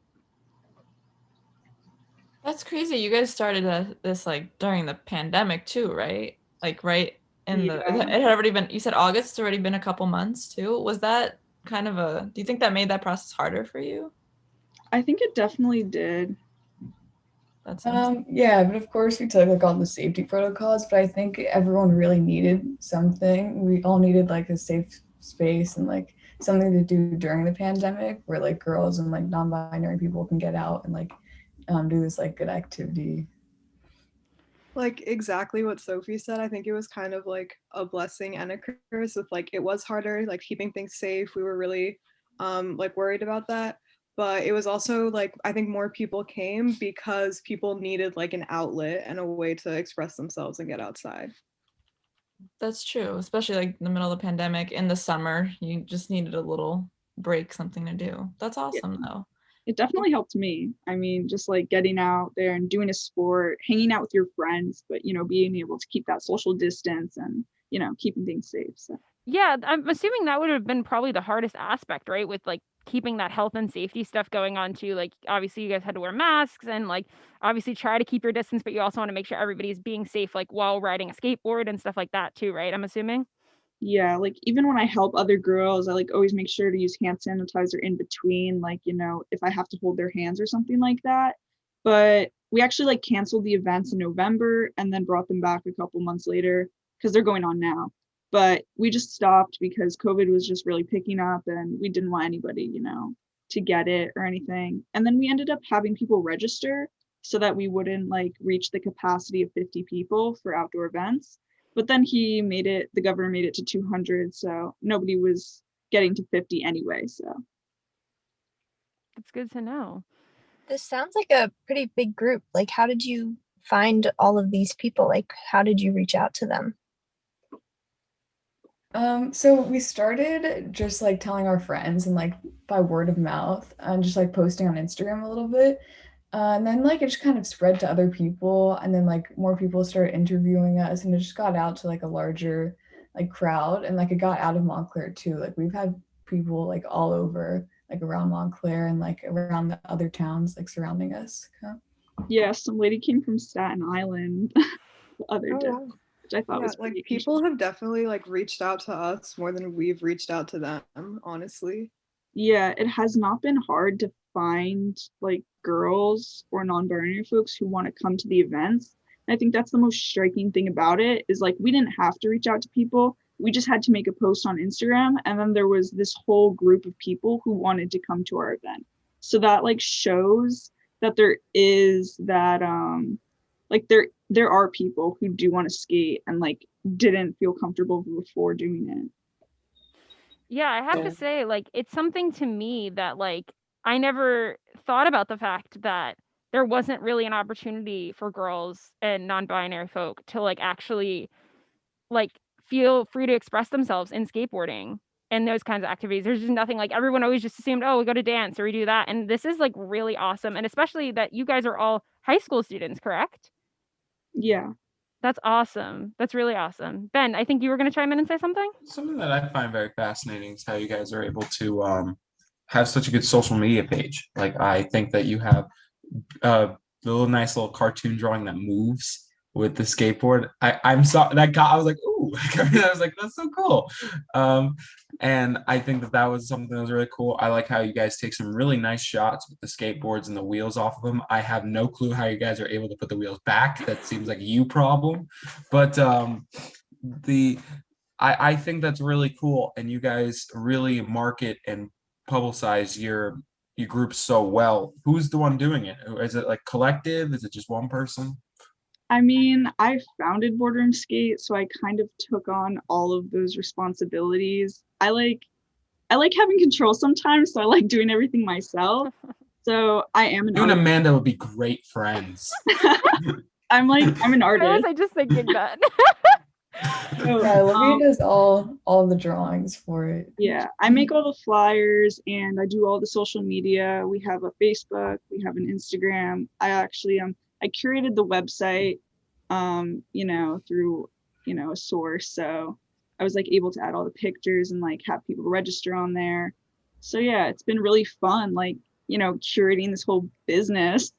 Speaker 2: That's crazy. You guys started this like during the pandemic too, right? Like right in
Speaker 5: Yeah.
Speaker 2: it had already been, you said August, it's already been a couple months too. Was that kind of do you think that made that process harder for you?
Speaker 5: I think it definitely did.
Speaker 2: That's
Speaker 6: Yeah, but of course we took like all the safety protocols, but I think everyone really needed something. We all needed like a safe space and like something to do during the pandemic where like girls and like non-binary people can get out and like do this like good activity.
Speaker 7: Like exactly what Sophie said. I think it was kind of like a blessing and a curse with like it was harder, like keeping things safe. We were really like worried about that. but it was also like I think more people came because people needed like an outlet and a way to express themselves and get outside.
Speaker 2: That's true, especially like in the middle of the pandemic in the summer, you just needed a little break, something to do. That's
Speaker 5: Yeah,
Speaker 2: awesome though.
Speaker 5: it definitely helped me. I mean, just like getting out there and doing a sport, hanging out with your friends, but being able to keep that social distance and keeping things safe. So
Speaker 1: Yeah, I'm assuming that would have been probably the hardest aspect, right? With like keeping that health and safety stuff going on too. Like obviously you guys had to wear masks and like obviously try to keep your distance, but you also want to make sure everybody's being safe like while riding a skateboard and stuff like that too, right? I'm assuming.
Speaker 5: yeah, like even when I help other girls, I like always make sure to use hand sanitizer in between, like, if I have to hold their hands or something like that. But we actually like canceled the events in November and then brought them back a couple months later because they're going on now. But we just stopped because COVID was just really picking up and we didn't want anybody, to get it or anything. And then we ended up having people register so that we wouldn't like reach the capacity of 50 people for outdoor events. But then the governor made it to 200, so nobody was getting to 50 anyway. So
Speaker 1: It's good to know.
Speaker 3: This sounds like a pretty big group. Like, how did you find all of these people? Like, how did you reach out to them?
Speaker 6: So we started just like telling our friends and like by word of mouth and just like posting on Instagram a little bit. And then like it just kind of spread to other people and then like more people started interviewing us and it just got out to like a larger like crowd and like it got out of Montclair too. Like we've had people like all over like around Montclair and like around the other towns like surrounding us.
Speaker 5: yeah, some lady came from Staten Island the other
Speaker 3: Oh,
Speaker 5: day,
Speaker 3: wow.
Speaker 5: which I thought
Speaker 7: Yeah,
Speaker 5: was
Speaker 7: like
Speaker 5: pretty
Speaker 7: people
Speaker 5: interesting.
Speaker 7: have definitely like reached out to us more than we've reached out to them, honestly.
Speaker 5: Yeah, it has not been hard to find like girls or non-binary folks who want to come to the events. And I think that's the most striking thing about it is like we didn't have to reach out to people. We just had to make a post on Instagram and then there was this whole group of people who wanted to come to our event. So that like shows that there is that like there are people who do want to skate and like didn't feel comfortable before doing it.
Speaker 1: Yeah, I have to
Speaker 4: Yeah.
Speaker 1: say, like, it's something to me that, like, I never thought about the fact that there wasn't really an opportunity for girls and non-binary folk to, like, actually, like, feel free to express themselves in skateboarding and those kinds of activities. There's just nothing like everyone always just assumed, oh, we go to dance or we do that. And this is like really awesome. And especially that you guys are all high school students, correct?
Speaker 5: Yeah.
Speaker 1: That's awesome. That's really awesome. Ben, I think you were going to chime in and say something.
Speaker 4: Something that I find very fascinating is how you guys are able to have such a good social media page. Like I think that you have the little nice little cartoon drawing that moves with the skateboard. I'm sorry that got I was like, ooh, I was like, that's so cool. Um, and I think that that was something that was really cool. I like how you guys take some really nice shots with the skateboards and the wheels off of them. I have no clue how you guys are able to put the wheels back. That seems like a you problem, but the I think that's really cool, and you guys really market and publicize your group so well. Who's the one doing it? Is it like collective? Is it just one person?
Speaker 5: I mean, I founded Boardroom Skate, so I kind of took on all of those responsibilities. I like having control sometimes, so I like doing everything myself. So I am an
Speaker 4: You and
Speaker 5: artist.
Speaker 4: Amanda would be great friends.
Speaker 5: I'm an
Speaker 1: Why was
Speaker 5: artist.
Speaker 1: I just thinking that?
Speaker 5: So,
Speaker 6: Yeah, Olivia does all the drawings for it.
Speaker 5: yeah, I make all the flyers and I do all the social media. We have a Facebook, we have an Instagram. I curated the website through, a source. So I was like able to add all the pictures and like have people register on there. So yeah, it's been really fun, like, curating this whole business.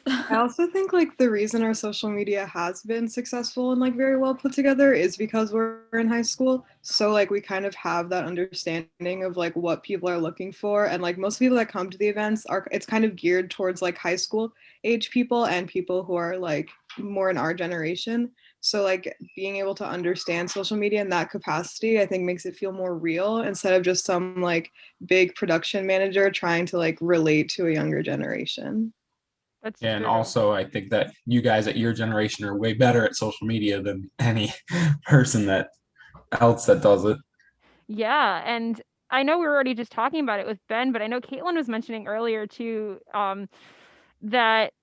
Speaker 7: I also think like the reason our social media has been successful and like very well put together is because we're in high school. So like we kind of have that understanding of like what people are looking for and like most people that come to the events are it's kind of geared towards like high school age people and people who are like more in our generation. So like being able to understand social media in that capacity, I think makes it feel more real instead of just some like big production manager trying to like relate to a younger generation.
Speaker 1: That's
Speaker 4: And
Speaker 1: true.
Speaker 4: also, I think that you guys at your generation are way better at social media than any person that else that does it.
Speaker 1: Yeah, and I know we were already just talking about it with Ben, but I know Caitlin was mentioning earlier too, that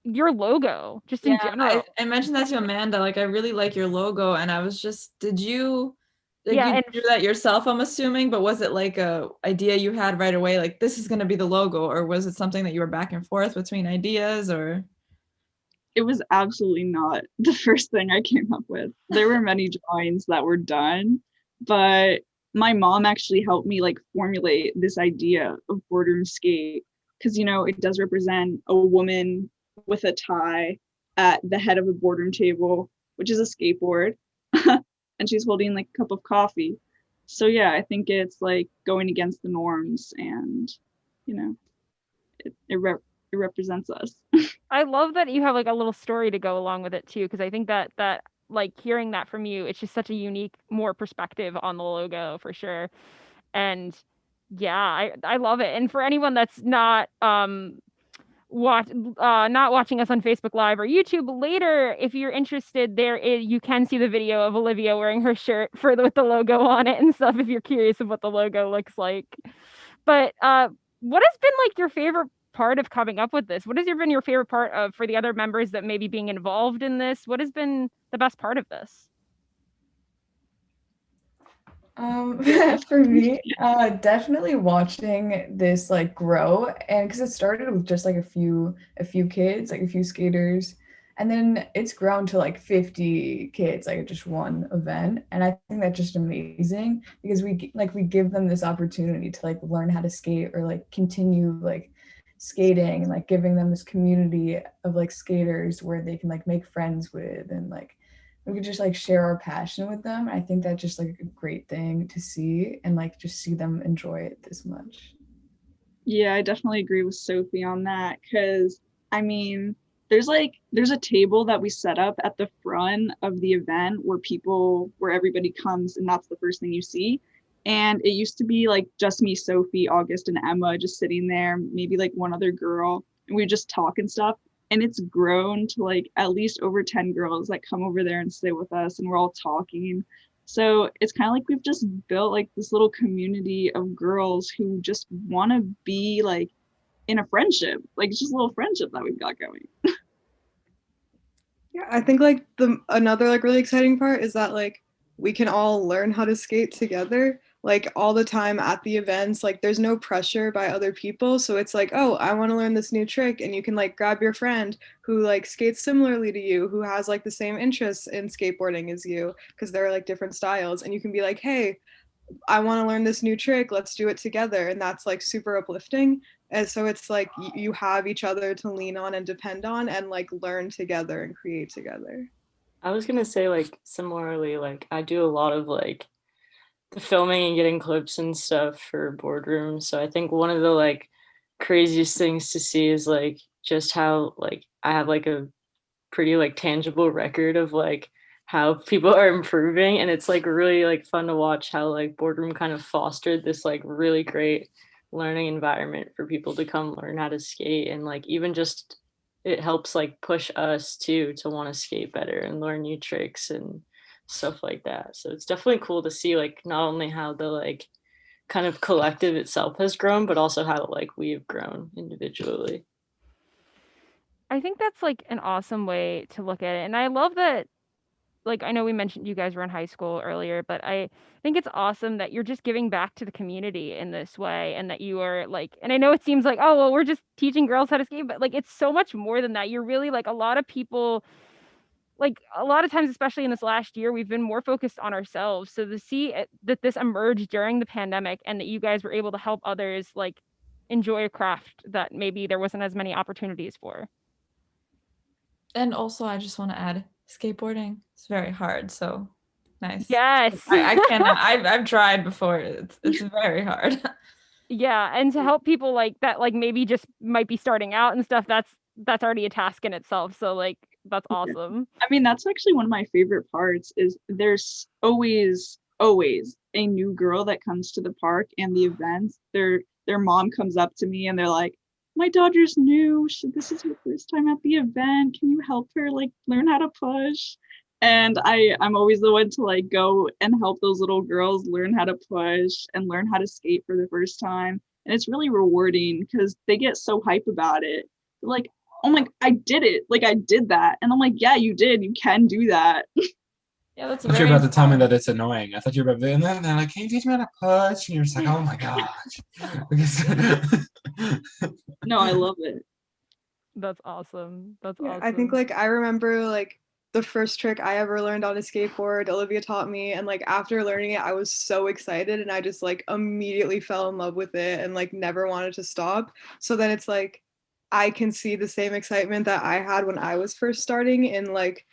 Speaker 1: your logo, just in
Speaker 2: Yeah,
Speaker 1: general.
Speaker 2: I mentioned that to Amanda. Like, I really like your logo, and I was just, did you like
Speaker 1: Yeah,
Speaker 2: you
Speaker 1: and
Speaker 2: drew that yourself, I'm assuming, but was it like a idea you had right away, like this is gonna be the logo, or was it something that you were back and forth between ideas, or?
Speaker 5: It was absolutely not the first thing I came up with. There were many drawings that were done, but my mom actually helped me like formulate this idea of boardroom skate because it does represent a woman with a tie at the head of a boardroom table, which is a skateboard, and she's holding like a cup of coffee. So yeah, I think it's like going against the norms, and you know, it represents us.
Speaker 1: I love that you have like a little story to go along with it too, because I think that like hearing that from you, it's just such a unique, more perspective on the logo for sure. And yeah, I love it. And for anyone that's not not watching us on Facebook Live or YouTube later, if you're interested, you can see the video of Olivia wearing her shirt with the logo on it and stuff. If you're curious of what the logo looks like, but what has been like your favorite part of coming up with this? What has been your favorite part of for the other members that may be being involved in this? What has been the best part of this?
Speaker 6: For me, definitely watching this like grow, and because it started with just like a few kids, like a few skaters, and then it's grown to like 50 kids, like at just one event, and I think that's just amazing because we give them this opportunity to like learn how to skate or like continue like skating and like giving them this community of like skaters where they can like make friends with and like we could just like share our passion with them. I think that's just like a great thing to see and like just see them enjoy it this much.
Speaker 5: Yeah, I definitely agree with Sophie on that because I mean, there's a table that we set up at the front of the event where everybody comes and that's the first thing you see. And it used to be like just me, Sophie, August, and Emma just sitting there, maybe like one other girl, and we just talk and stuff. And it's grown to like at least over 10 girls that come over there and sit with us and we're all talking. So it's kind of like we've just built like this little community of girls who just want to be like in a friendship. Like it's just a little friendship that we've got going.
Speaker 7: Yeah, I think like the another like really exciting part is that like we can all learn how to skate together like all the time at the events. Like there's no pressure by other people, so it's like, oh, I want to learn this new trick, and you can like grab your friend who like skates similarly to you, who has like the same interests in skateboarding as you, because there are like different styles, and you can be like, hey, I want to learn this new trick, let's do it together, and that's like super uplifting. And so it's like you have each other to lean on and depend on and like learn together and create together.
Speaker 8: I was gonna say like similarly, like I do a lot of like the filming and getting clips and stuff for boardrooms. So I think one of the like craziest things to see is like just how like I have like a pretty like tangible record of like how people are improving, and it's like really like fun to watch how like boardroom kind of fostered this like really great learning environment for people to come learn how to skate, and like even just it helps like push us too to want to skate better and learn new tricks and stuff like that. So it's definitely cool to see like not only how the like kind of collective itself has grown, but also how like we have grown individually.
Speaker 1: I think that's like an awesome way to look at it. And I love that, like, I know we mentioned you guys were in high school earlier, but I think it's awesome that you're just giving back to the community in this way and that you are like, and I know it seems like, oh, well, we're just teaching girls how to skate, but like, it's so much more than that. You're really like a lot of people, like a lot of times, especially in this last year, we've been more focused on ourselves. So to see that this emerged during the pandemic and that you guys were able to help others like enjoy a craft that maybe there wasn't as many opportunities for.
Speaker 2: And also, I just want to add, skateboarding is very hard. So nice.
Speaker 1: Yes.
Speaker 2: I cannot. I've tried before. It's very hard.
Speaker 1: Yeah, and to help people like that, like maybe just might be starting out and stuff, that's already a task in itself. So like that's
Speaker 5: Yeah.
Speaker 1: awesome.
Speaker 5: I mean, that's actually one of my favorite parts is there's always a new girl that comes to the park and the events. Their mom comes up to me and they're like, my daughter's new. This is her first time at the event. Can you help her like learn how to push? And I'm always the one to like go and help those little girls learn how to push and learn how to skate for the first time. And it's really rewarding because they get so hype about it. They're like, oh my, I did it. Like I did that. And I'm like, yeah, you did. You can do that.
Speaker 2: Yeah, that's
Speaker 4: I thought you
Speaker 2: very
Speaker 4: were about to tell me
Speaker 2: empowering.
Speaker 4: that it's annoying. I thought you were about to, and then they're like, "Can you teach me how to push?" And you're just like, "Oh my gosh."
Speaker 5: No, I love it.
Speaker 1: That's awesome. That's
Speaker 7: Yeah, I think
Speaker 1: awesome.
Speaker 7: like I remember like the first trick I ever learned on a skateboard, Olivia taught me, and like after learning it, I was so excited and I just like immediately fell in love with it and like never wanted to stop. So then it's like I can see the same excitement that I had when I was first starting in like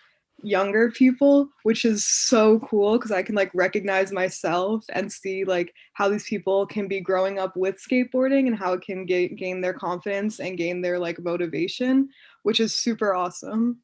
Speaker 7: younger people, which is so cool because I can like recognize myself and see like how these people can be growing up with skateboarding and how it can gain their confidence and gain their like motivation, which is super awesome.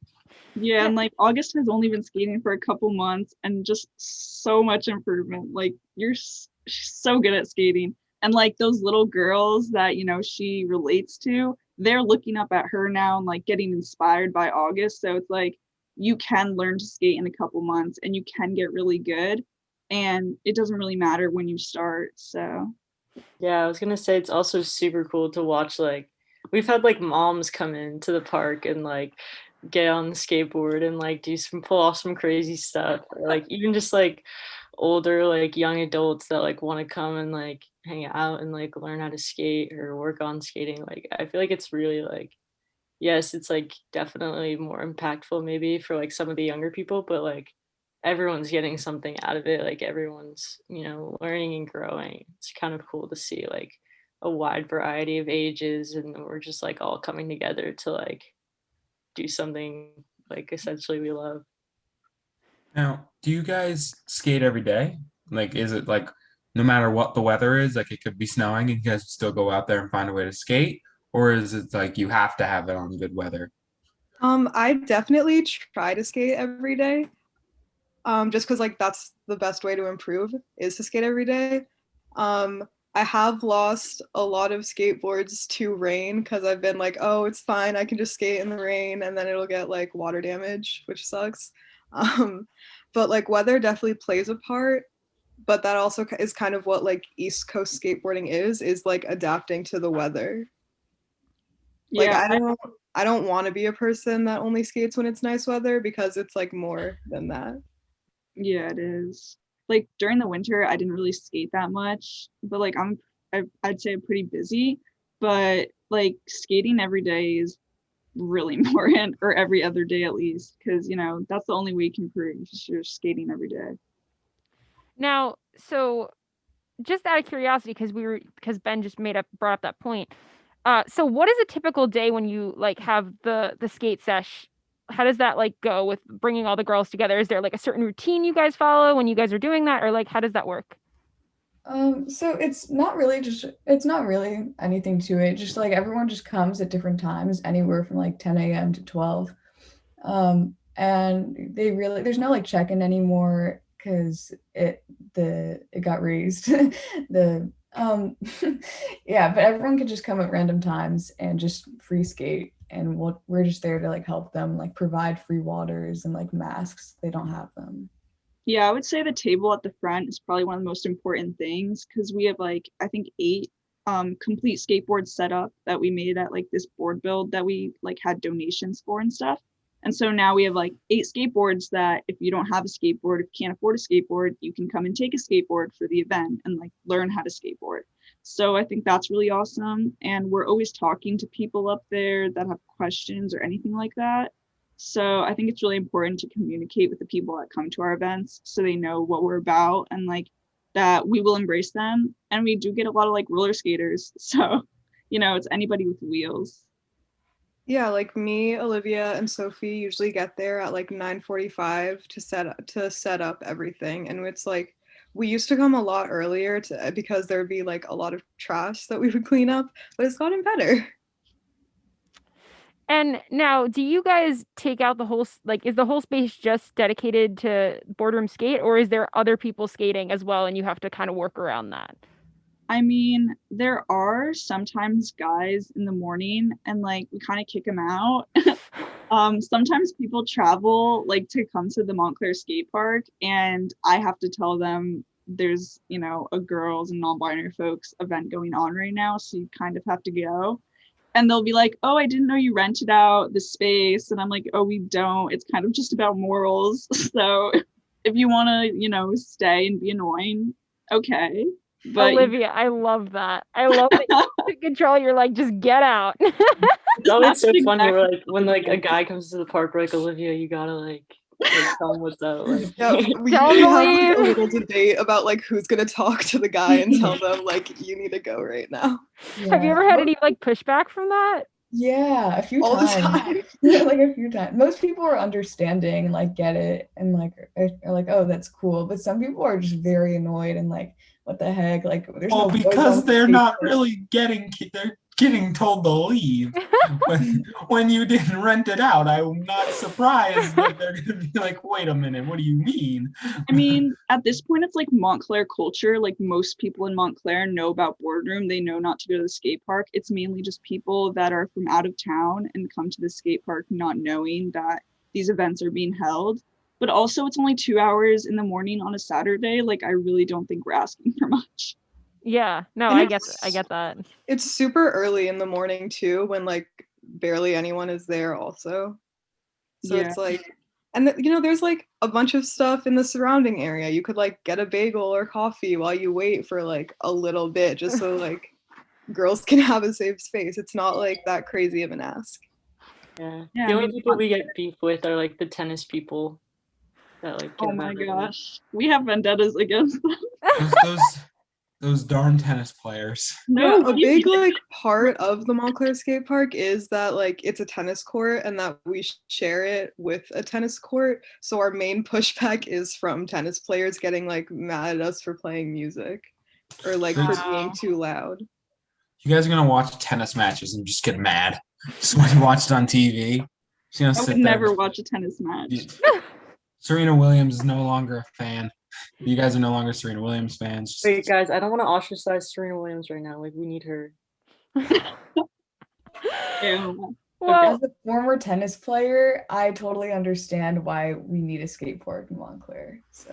Speaker 5: Yeah,
Speaker 1: Yeah.
Speaker 5: and like August has only been skating for a couple months and just so much improvement. Like she's so good at skating. And like those little girls that, she relates to, they're looking up at her now and like getting inspired by August. So it's like you can learn to skate in a couple months and you can get really good. And it doesn't really matter when you start. So
Speaker 8: Yeah, I was gonna say it's also super cool to watch, like we've had, like, moms come into the park and, like, get on the skateboard and, like, do some pull off some crazy stuff, or, like, even just, like, older, like, young adults that, like, wanna come and, like, hang out and, like, learn how to skate or work on skating, like, I feel like it's really, like yes, it's, like, definitely more impactful maybe for, like, some of the younger people, but, like, everyone's getting something out of it, like, everyone's, learning and growing. It's kind of cool to see, like, a wide variety of ages, and we're just, like, all coming together to, like, do something, like, essentially we love.
Speaker 4: Now, do you guys skate every day? Like, is it like no matter what the weather is, like it could be snowing and you guys still go out there and find a way to skate? Or is it like you have to have it on good weather?
Speaker 7: I definitely try to skate every day. Just because like that's the best way to improve is to skate every day. I have lost a lot of skateboards to rain because I've been like, oh, it's fine, I can just skate in the rain, and then it'll get like water damage, which sucks. Um, but like weather definitely plays a part. But that also is kind of what like East Coast skateboarding is like adapting to the weather. Like
Speaker 5: yeah,
Speaker 7: I don't want to be a person that only skates when it's nice weather because it's like more than that.
Speaker 5: yeah, it is. Like during the winter, I didn't really skate that much, but like I'd say I'm pretty busy, but like skating every day is really important, or every other day at least, because that's the only way you can improve is you're skating every day.
Speaker 1: Now, so just out of curiosity, because Ben just brought up that point. So what is a typical day when you like have the skate sesh? How does that like go with bringing all the girls together? Is there like a certain routine you guys follow when you guys are doing that, or like how does that work?
Speaker 6: So it's not really anything to it. Just like everyone just comes at different times, anywhere from like 10 a.m. to 12. And there's no like check-in anymore because it got raised. the yeah, but everyone can just come at random times and just free skate, and we're just there to like help them, like provide free waters and like masks. They don't have them.
Speaker 5: Yeah, I would say the table at the front is probably one of the most important things because we have like I think 8 complete skateboards set up that we made at like this board build that we like had donations for and stuff. And so now we have like 8 skateboards that if you don't have a skateboard, if you can't afford a skateboard, you can come and take a skateboard for the event and like learn how to skateboard. So I think that's really awesome. And we're always talking to people up there that have questions or anything like that. So I think it's really important to communicate with the people that come to our events so they know what we're about and like that we will embrace them. And we do get a lot of like roller skaters. So, it's anybody with wheels.
Speaker 7: Yeah, like me, Olivia, and Sophie usually get there at like 9:45 to set up everything. And it's like we used to come a lot earlier because there'd be like a lot of trash that we would clean up, but it's gotten better.
Speaker 1: And now, do you guys take out the whole like is the whole space just dedicated to Boardroom Skate, or is there other people skating as well, and you have to kind of work around that?
Speaker 5: I mean, there are sometimes guys in the morning and like we kind of kick them out. Sometimes people travel like to come to the Montclair skate park and I have to tell them there's, a girls and non-binary folks event going on right now, so you kind of have to go. And they'll be like, "Oh, I didn't know you rented out the space." And I'm like, "Oh, we don't. It's kind of just about morals." So if you want to, stay and be annoying, okay. But
Speaker 1: Olivia, I love that. I love that you take control. You're like, just get out.
Speaker 8: It's always so
Speaker 5: That's
Speaker 8: funny
Speaker 5: exactly
Speaker 8: where, like, when like a guy comes to the park, we're like, Olivia, you gotta like tell him what's up. Like,
Speaker 7: Yeah, we
Speaker 1: Don't
Speaker 7: have like a
Speaker 1: believe.
Speaker 7: little debate about like who's gonna talk to the guy and tell them like you need to go right now.
Speaker 1: Have you
Speaker 6: Yeah.
Speaker 1: ever had any like pushback from that?
Speaker 6: Yeah, a few
Speaker 7: All the
Speaker 6: times.
Speaker 7: time.
Speaker 6: Like a few times. Most people are understanding and like get it and like are like, oh, that's cool. But some people are just very annoyed and like, what the heck? Like, there's
Speaker 4: Well,
Speaker 6: no boys
Speaker 4: because
Speaker 6: on
Speaker 4: they're
Speaker 6: skate
Speaker 4: not
Speaker 6: park.
Speaker 4: really they're getting told to leave. When you didn't rent it out, I'm not surprised that they're gonna be like, wait a minute, what do you mean?
Speaker 5: I mean, at this point, it's like Montclair culture. Like most people in Montclair know about Boardroom. They know not to go to the skate park. It's mainly just people that are from out of town and come to the skate park not knowing that these events are being held. But also, it's only 2 hours in the morning on a Saturday. Like, I really don't think we're asking for much.
Speaker 1: Yeah. No,
Speaker 7: And
Speaker 1: I
Speaker 7: it's-
Speaker 1: get that.
Speaker 7: It's super early in the morning too, when like barely anyone is there also. So
Speaker 5: Yeah.
Speaker 7: it's like, and there's like a bunch of stuff in the surrounding area. You could like get a bagel or coffee while you wait for like a little bit, just so like girls can have a safe space. It's not like that crazy of an ask.
Speaker 8: yeah.
Speaker 5: Yeah,
Speaker 8: The
Speaker 5: I
Speaker 8: only
Speaker 5: mean,
Speaker 8: people we get beef with are like the tennis people that like get
Speaker 5: oh my
Speaker 8: mad at me.
Speaker 5: gosh, we have vendettas against them.
Speaker 4: Those those darn tennis players.
Speaker 5: No,
Speaker 7: Yeah,
Speaker 5: what
Speaker 7: a
Speaker 5: do you
Speaker 7: big
Speaker 5: mean?
Speaker 7: like part of the Montclair skate park is that like it's a tennis court and that we share it with a tennis court. So our main pushback is from tennis players getting like mad at us for playing music or like for being
Speaker 1: Wow.
Speaker 7: too loud.
Speaker 4: You guys are gonna watch tennis matches and just get mad. Just when you watch it on TV. Just gonna
Speaker 5: I would
Speaker 4: sit there.
Speaker 5: never watch a tennis match.
Speaker 4: Serena Williams is no longer a fan. You guys are no longer Serena Williams fans. Just-
Speaker 8: Wait, guys, I don't want to ostracize Serena Williams right now. Like, we need her.
Speaker 5: Ew.
Speaker 1: Well,
Speaker 6: As a former tennis player, I totally understand why we need a skate park in Montclair. So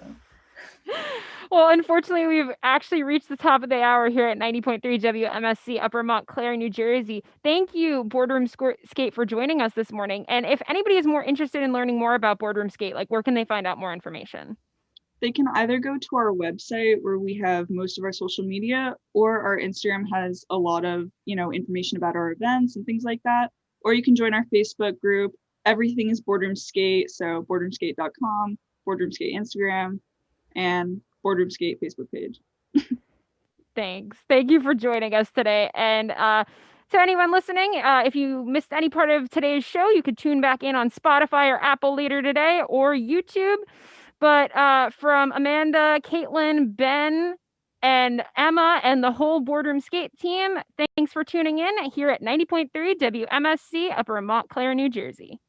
Speaker 1: well, unfortunately, we've actually reached the top of the hour here at 90.3 WMSC Upper Montclair, New Jersey. Thank you, Boardroom Skate, for joining us this morning. And if anybody is more interested in learning more about Boardroom Skate, like where can they find out more information?
Speaker 5: They can either go to our website where we have most of our social media, or our Instagram has a lot of, information about our events and things like that. Or you can join our Facebook group. Everything is Boardroom Skate. So boardroomskate.com, Boardroom Skate Instagram, and Boardroom Skate Facebook page.
Speaker 1: Thanks. Thank you for joining us today. And to anyone listening, if you missed any part of today's show, you could tune back in on Spotify or Apple later today or YouTube. But from Amanda, Caitlin, Ben, and Emma, and the whole Boardroom Skate team, thanks for tuning in here at 90.3 WMSC Upper Montclair, New Jersey.